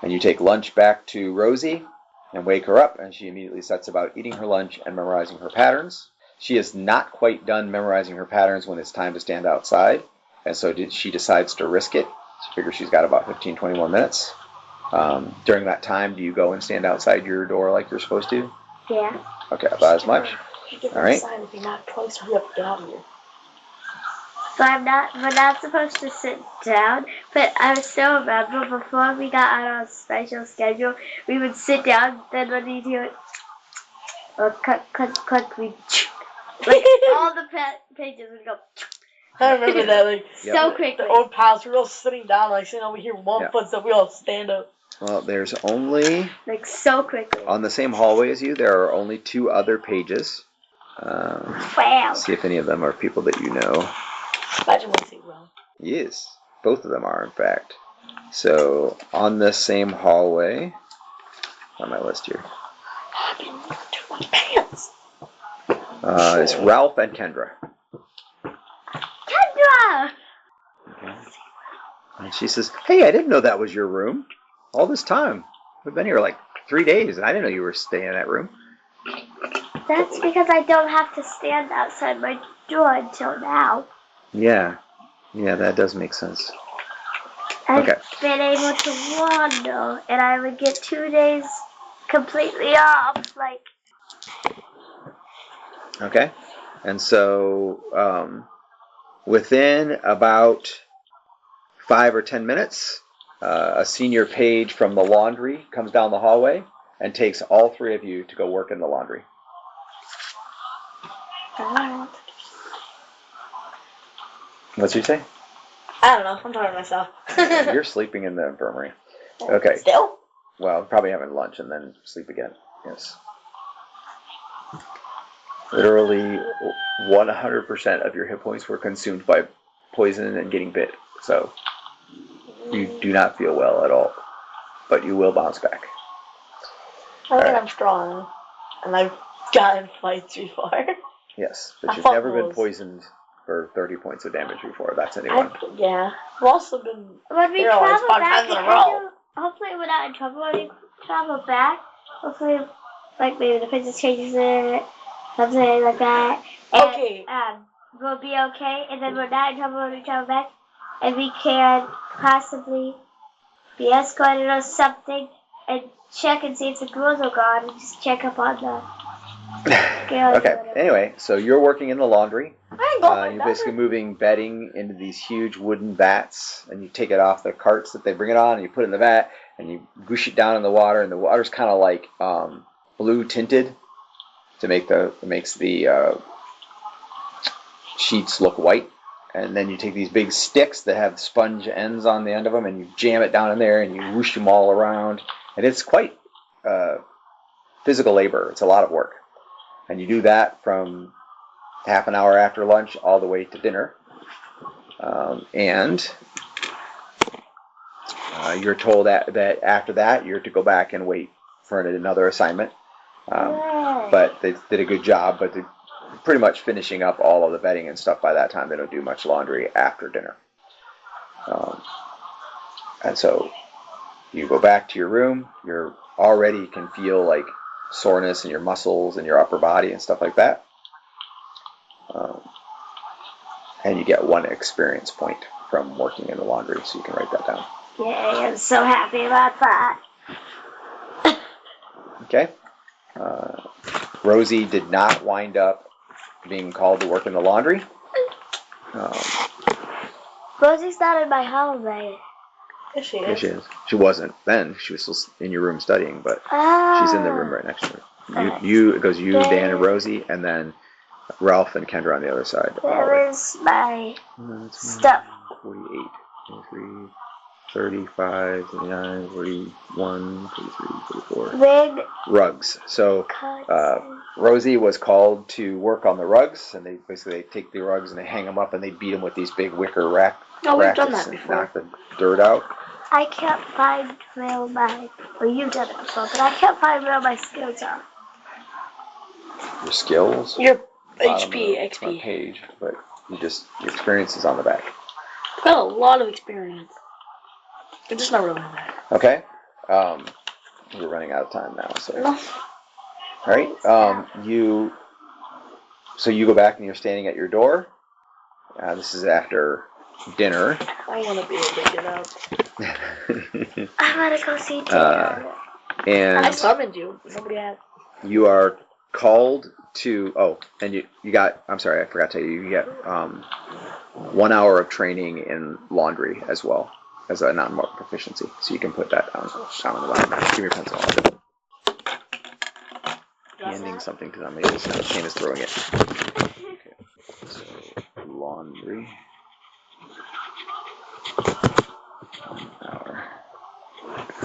[SPEAKER 3] And you take lunch back to Rosie and wake her up, and she immediately sets about eating her lunch and memorizing her patterns. She is not quite done memorizing her patterns when it's time to stand outside, and so she decides to risk it. She figures she's got about 15, 20 more minutes. During that time, do you go and stand outside your door like you're supposed to?
[SPEAKER 1] Yeah.
[SPEAKER 3] Okay, about as much. All right.
[SPEAKER 2] If you're not twice, we have to get out of here.
[SPEAKER 1] So we're not supposed to sit down, but I still remember before we got on our special schedule, we would sit down, then when we do it, or cut, we, like, all the pages would go.
[SPEAKER 2] I remember that, like,
[SPEAKER 1] so quickly.
[SPEAKER 2] The old pals, we were all sitting down, like, sitting over here, one footstep, we all stand up.
[SPEAKER 3] Well, there's only...
[SPEAKER 1] Like, so quickly.
[SPEAKER 3] On the same hallway as you, there are only 2 other pages.
[SPEAKER 1] Wow.
[SPEAKER 3] See if any of them are people that you know.
[SPEAKER 2] Imagine what you will.
[SPEAKER 3] Yes, both of them are, in fact. So, on the same hallway... On my list here.
[SPEAKER 2] Too much pants.
[SPEAKER 3] It's Ralph and Kendra.
[SPEAKER 1] Kendra!
[SPEAKER 3] Okay. And she says, hey, I didn't know that was your room. All this time. We've been here like 3 days, and I didn't know you were staying in that room.
[SPEAKER 1] That's because I don't have to stand outside my door until now.
[SPEAKER 3] Yeah, that does make sense.
[SPEAKER 1] I've been able to wander, and I would get 2 days completely off, like...
[SPEAKER 3] Okay, and so within about 5 or 10 minutes, a senior page from the laundry comes down the hallway and takes all 3 of you to go work in the laundry. What'd you say?
[SPEAKER 2] I don't know. I'm talking to myself.
[SPEAKER 3] You're sleeping in the infirmary. Okay.
[SPEAKER 2] Still?
[SPEAKER 3] Well, probably having lunch and then sleep again. Yes. Literally 100% of your hit points were consumed by poison and getting bit. So you do not feel well at all. But you will bounce back.
[SPEAKER 2] I think I'm strong. And I've gotten fights before.
[SPEAKER 3] Yes, but you've never been poisoned for 30 points of damage before. That's anyone.
[SPEAKER 2] Yeah. I've also been
[SPEAKER 1] when we
[SPEAKER 2] paralyzed 5 times in a row.
[SPEAKER 1] Hopefully we're not in trouble when we travel back. Hopefully, like, maybe the princess changes it, something like that. And,
[SPEAKER 2] okay.
[SPEAKER 1] We'll be okay, and then we're not in trouble when we travel back, and we can possibly be escorted or something and check and see if the girls are gone, and just check up on the girls.
[SPEAKER 3] Okay. Anyway, so you're working in the laundry.
[SPEAKER 2] I ain't
[SPEAKER 3] You're basically moving bedding into these huge wooden vats, and you take it off the carts that they bring it on, and you put it in the vat, and you goosh it down in the water, and the water's kind of like blue tinted to make it makes the sheets look white. And then you take these big sticks that have sponge ends on the end of them, and you jam it down in there, and you whoosh them all around, and it's quite physical labor. It's a lot of work, and you do that from half an hour after lunch all the way to dinner. And you're told that after that you're to go back and wait for another assignment. But they did a good job, but they're pretty much finishing up all of the bedding and stuff by that time. They don't do much laundry after dinner. And so you go back to your room. You're already can feel like soreness in your muscles and your upper body and stuff like that. And you get 1 experience point from working in the laundry, so you can write that down.
[SPEAKER 1] Yay, I'm so happy about that.
[SPEAKER 3] Okay. Rosie did not wind up being called to work in the laundry.
[SPEAKER 1] Rosie's not in my holiday.
[SPEAKER 2] Yes, she
[SPEAKER 3] Yes,
[SPEAKER 2] is.
[SPEAKER 3] she is. She wasn't then. She was still in your room studying, but she's in the room right next to her. It goes you, Dan, and Rosie, and then Ralph and Kendra on the other side.
[SPEAKER 1] There is my stuff.
[SPEAKER 3] 48, 23, 35, 39, 41, 43, 44.
[SPEAKER 1] Big
[SPEAKER 3] Rugs. So Rosie was called to work on the rugs, and they take the rugs and they hang them up and they beat them with these big wicker rackets.
[SPEAKER 2] Oh, we've done that before.
[SPEAKER 3] Knock the dirt out.
[SPEAKER 1] I can't find where well, you've done it before, but I can't find where my skills are.
[SPEAKER 3] Your skills.
[SPEAKER 2] Your
[SPEAKER 3] Bottom
[SPEAKER 2] HP,
[SPEAKER 3] of the front
[SPEAKER 2] XP.
[SPEAKER 3] page, but your experience is on the back.
[SPEAKER 2] I've got a lot of experience. It's just not really that.
[SPEAKER 3] Okay. We're running out of time now, so.
[SPEAKER 2] No.
[SPEAKER 3] All right. You go back and you're standing at your door. This is after dinner.
[SPEAKER 2] I want to be able to get out.
[SPEAKER 1] I want to go see Dad.
[SPEAKER 3] And
[SPEAKER 2] I summoned you. Nobody had.
[SPEAKER 3] you are called to. Oh, and you got. I'm sorry, I forgot to tell you. You get 1 hour of training in laundry as well as a non-mark proficiency. So you can put that down on the bottom. Give me your pencil. Handing something to them. Maybe Shane is throwing it. Okay. So laundry. 1 hour.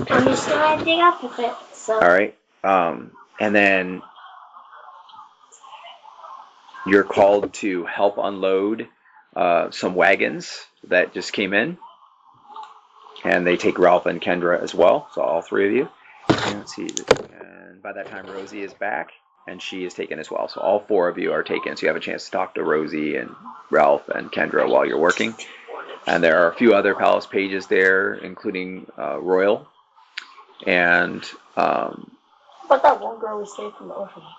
[SPEAKER 1] I'm just ending up with it. So.
[SPEAKER 3] All right. And then you're called to help unload some wagons that just came in. And they take Ralph and Kendra as well. So all 3 of you. And let's see. And by that time, Rosie is back. And she is taken as well. So all 4 of you are taken. So you have a chance to talk to Rosie and Ralph and Kendra while you're working. And there are a few other Palace Paiges there, including Royal. And
[SPEAKER 2] But that one girl was saved from the orphanage.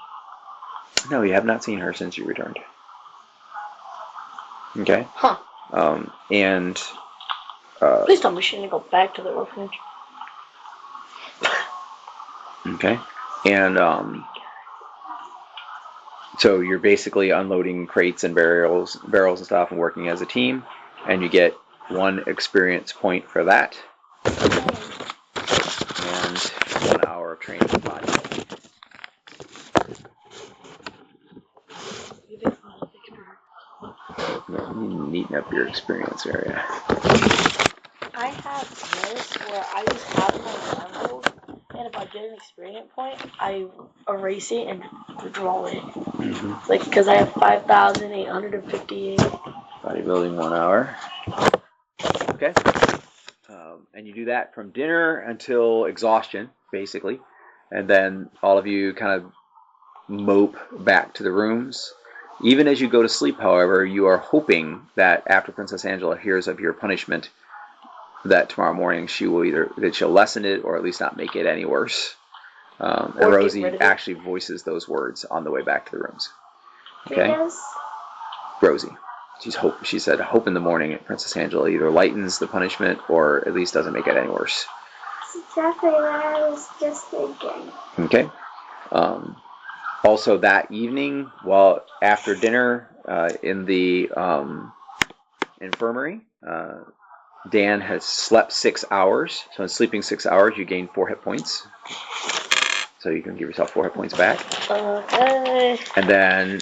[SPEAKER 3] no, you have not seen her since you returned. Okay.
[SPEAKER 2] Huh.
[SPEAKER 3] And
[SPEAKER 2] Please tell me she didn't go back to the orphanage.
[SPEAKER 3] okay. And so you're basically unloading crates and barrels and stuff and working as a team, and you get 1 experience point for that. And 1 hour of training body. Neaten up your experience area.
[SPEAKER 2] I have this where I just have my download, and if I get an experience point, I erase it and draw it.
[SPEAKER 3] Mm-hmm.
[SPEAKER 2] Like, because I have 5,858.
[SPEAKER 3] Bodybuilding 1 hour. Okay. And you do that from dinner until exhaustion, basically. And then all of you kind of mope back to the rooms. Even as you go to sleep, however, you are hoping that after Princess Angela hears of your punishment, that tomorrow morning she'll lessen it or at least not make it any worse. And Rosie actually voices those words on the way back to the rooms. Okay?
[SPEAKER 1] Yes.
[SPEAKER 3] Rosie. She said, hope in the morning Princess Angela either lightens the punishment or at least doesn't make it any worse.
[SPEAKER 1] exactly what I was just thinking.
[SPEAKER 3] Okay. Also that evening, well, after dinner in the infirmary, Dan has slept 6 hours. So in sleeping 6 hours, you gain 4 hit points. So you can give yourself 4 hit points back.
[SPEAKER 2] Okay.
[SPEAKER 3] And then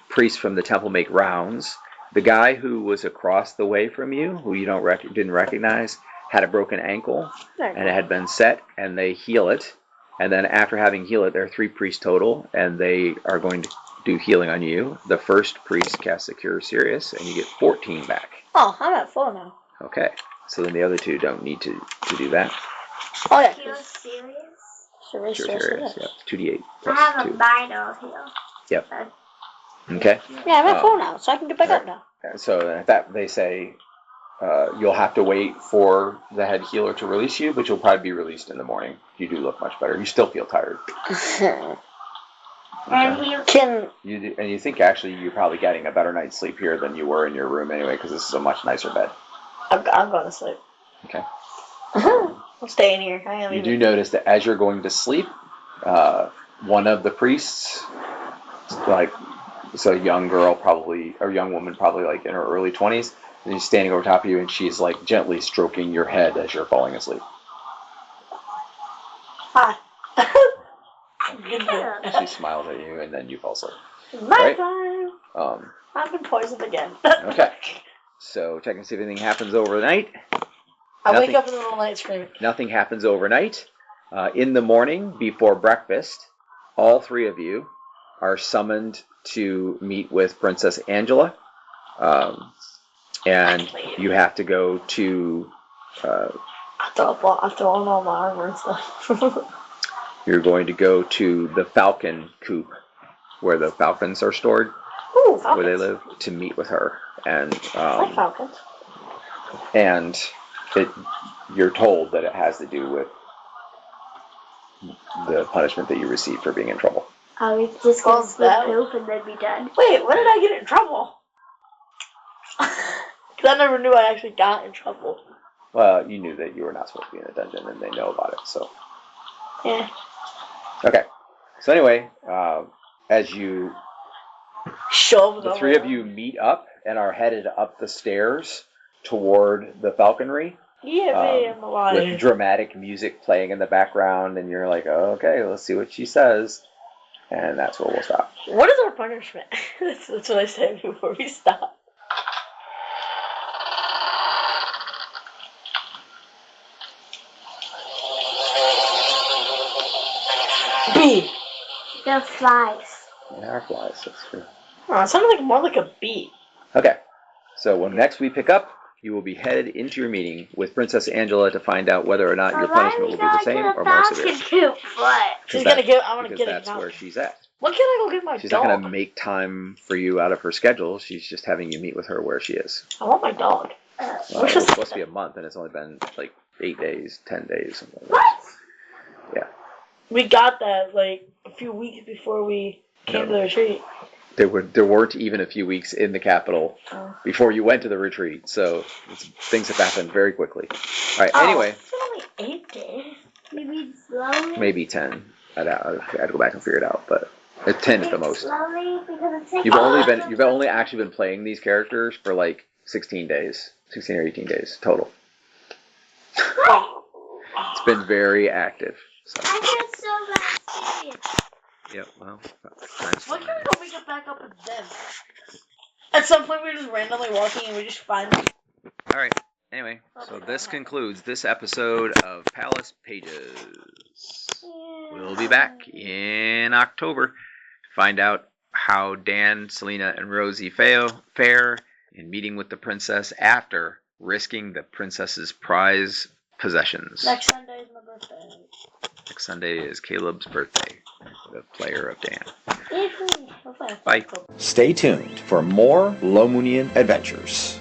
[SPEAKER 3] priests from the temple make rounds. The guy who was across the way from you, who you didn't recognize, had a broken ankle, and it had been set, and they heal it. And then after having healed it, there are 3 priests total, and they are going to do healing on you. The first priest casts a Cure Serious, and you get 14 back.
[SPEAKER 2] Oh, I'm at 4 now.
[SPEAKER 3] Okay. So then the other 2 don't need to do that.
[SPEAKER 2] Oh, yeah.
[SPEAKER 1] Cure Serious?
[SPEAKER 3] Cure Serious, yep. 2d8
[SPEAKER 1] I
[SPEAKER 3] plus
[SPEAKER 1] have
[SPEAKER 3] 2.
[SPEAKER 1] a vital heal.
[SPEAKER 3] Yep. Okay.
[SPEAKER 2] Yeah, I'm at 4 now, so I can get back up now.
[SPEAKER 3] So at that, they say you'll have to wait for the head healer to release you, but you'll probably be released in the morning. You do look much better. You still feel tired.
[SPEAKER 1] And he
[SPEAKER 3] And you think actually you're probably getting a better night's sleep here than you were in your room anyway, because this is a much nicer bed.
[SPEAKER 2] I'm going to sleep.
[SPEAKER 3] Okay.
[SPEAKER 2] I'm staying here.
[SPEAKER 3] You do notice that as you're going to sleep, one of the priests, like, so a young girl probably, or young woman probably like in her early 20s, and she's standing over top of you and she's like gently stroking your head as you're falling asleep.
[SPEAKER 2] Hi.
[SPEAKER 3] She smiles at you and then you fall asleep.
[SPEAKER 2] Night time. I've been poisoned again.
[SPEAKER 3] Okay. So check and see if anything happens overnight.
[SPEAKER 2] I wake up in the middle of the night screaming.
[SPEAKER 3] Nothing happens overnight. In the morning, before breakfast, all 3 of you are summoned to meet with Princess Angela. And you have to go to...
[SPEAKER 2] I throw on all my armor and stuff.
[SPEAKER 3] You're going to go to the Falcon Coop, where the falcons are stored.
[SPEAKER 2] Ooh, falcons.
[SPEAKER 3] Where they live, to meet with her. And
[SPEAKER 2] I like falcons.
[SPEAKER 3] And you're told that it has to do with the punishment that you received for being in trouble.
[SPEAKER 1] I was just going to split poop and then be done.
[SPEAKER 2] Wait, when did I get in trouble? Because I never knew I actually got in trouble.
[SPEAKER 3] Well, you knew that you were not supposed to be in a dungeon, and they know about it, so...
[SPEAKER 2] Yeah.
[SPEAKER 3] Okay. So anyway, as you... The 3 of you meet up and are headed up the stairs toward the falconry.
[SPEAKER 2] Yeah, I'm alive.
[SPEAKER 3] With dramatic music playing in the background, and you're like, oh, okay, let's see what she says. And that's where we'll stop.
[SPEAKER 2] What is our punishment? That's what I say before we stop. Bee.
[SPEAKER 1] They're flies.
[SPEAKER 3] They are flies, that's true.
[SPEAKER 2] Oh, it sounded more like a bee.
[SPEAKER 3] Okay. So when next we pick up, you will be headed into your meeting with Princess Angela to find out whether or not your punishment will be the same or more severe.
[SPEAKER 2] She's gonna give. I want to get it.
[SPEAKER 3] Because that's where she's at.
[SPEAKER 2] When can I go get my dog?
[SPEAKER 3] She's not going to make time for you out of her schedule. She's just having you meet with her where she is.
[SPEAKER 2] I want my dog.
[SPEAKER 3] Well, it was supposed to be a month, and it's only been like 8 days, 10 days. Something like
[SPEAKER 2] What?
[SPEAKER 3] That. Yeah.
[SPEAKER 2] We got that like a few weeks before we came to the retreat.
[SPEAKER 3] There weren't even a few weeks in the capital before you went to the retreat, so things have happened very quickly. All right. Anyway.
[SPEAKER 2] It's only 8 days.
[SPEAKER 1] You mean slowly?
[SPEAKER 3] Maybe 10. I'd go back and figure it out, but it's 10 at the most.
[SPEAKER 1] Slowly because it's
[SPEAKER 3] You've only actually been playing these characters for like 16 days, 16 or 18 days total. It's been very active. So.
[SPEAKER 1] I get so serious.
[SPEAKER 3] Yeah, well,
[SPEAKER 2] Why can't we go make it back up with them? At some point, we're just randomly walking and we just find them.
[SPEAKER 3] All right. Anyway, so this concludes this episode of Palace Pages. We'll be back in October to find out how Dan, Selena, and Rosie fare in meeting with the princess after risking the princess's prize possessions.
[SPEAKER 2] Next Sunday is my birthday.
[SPEAKER 3] Next Sunday is Caleb's birthday, the player of Dan.
[SPEAKER 2] Yay!
[SPEAKER 3] Bye.
[SPEAKER 4] Stay tuned for more Lomunian adventures.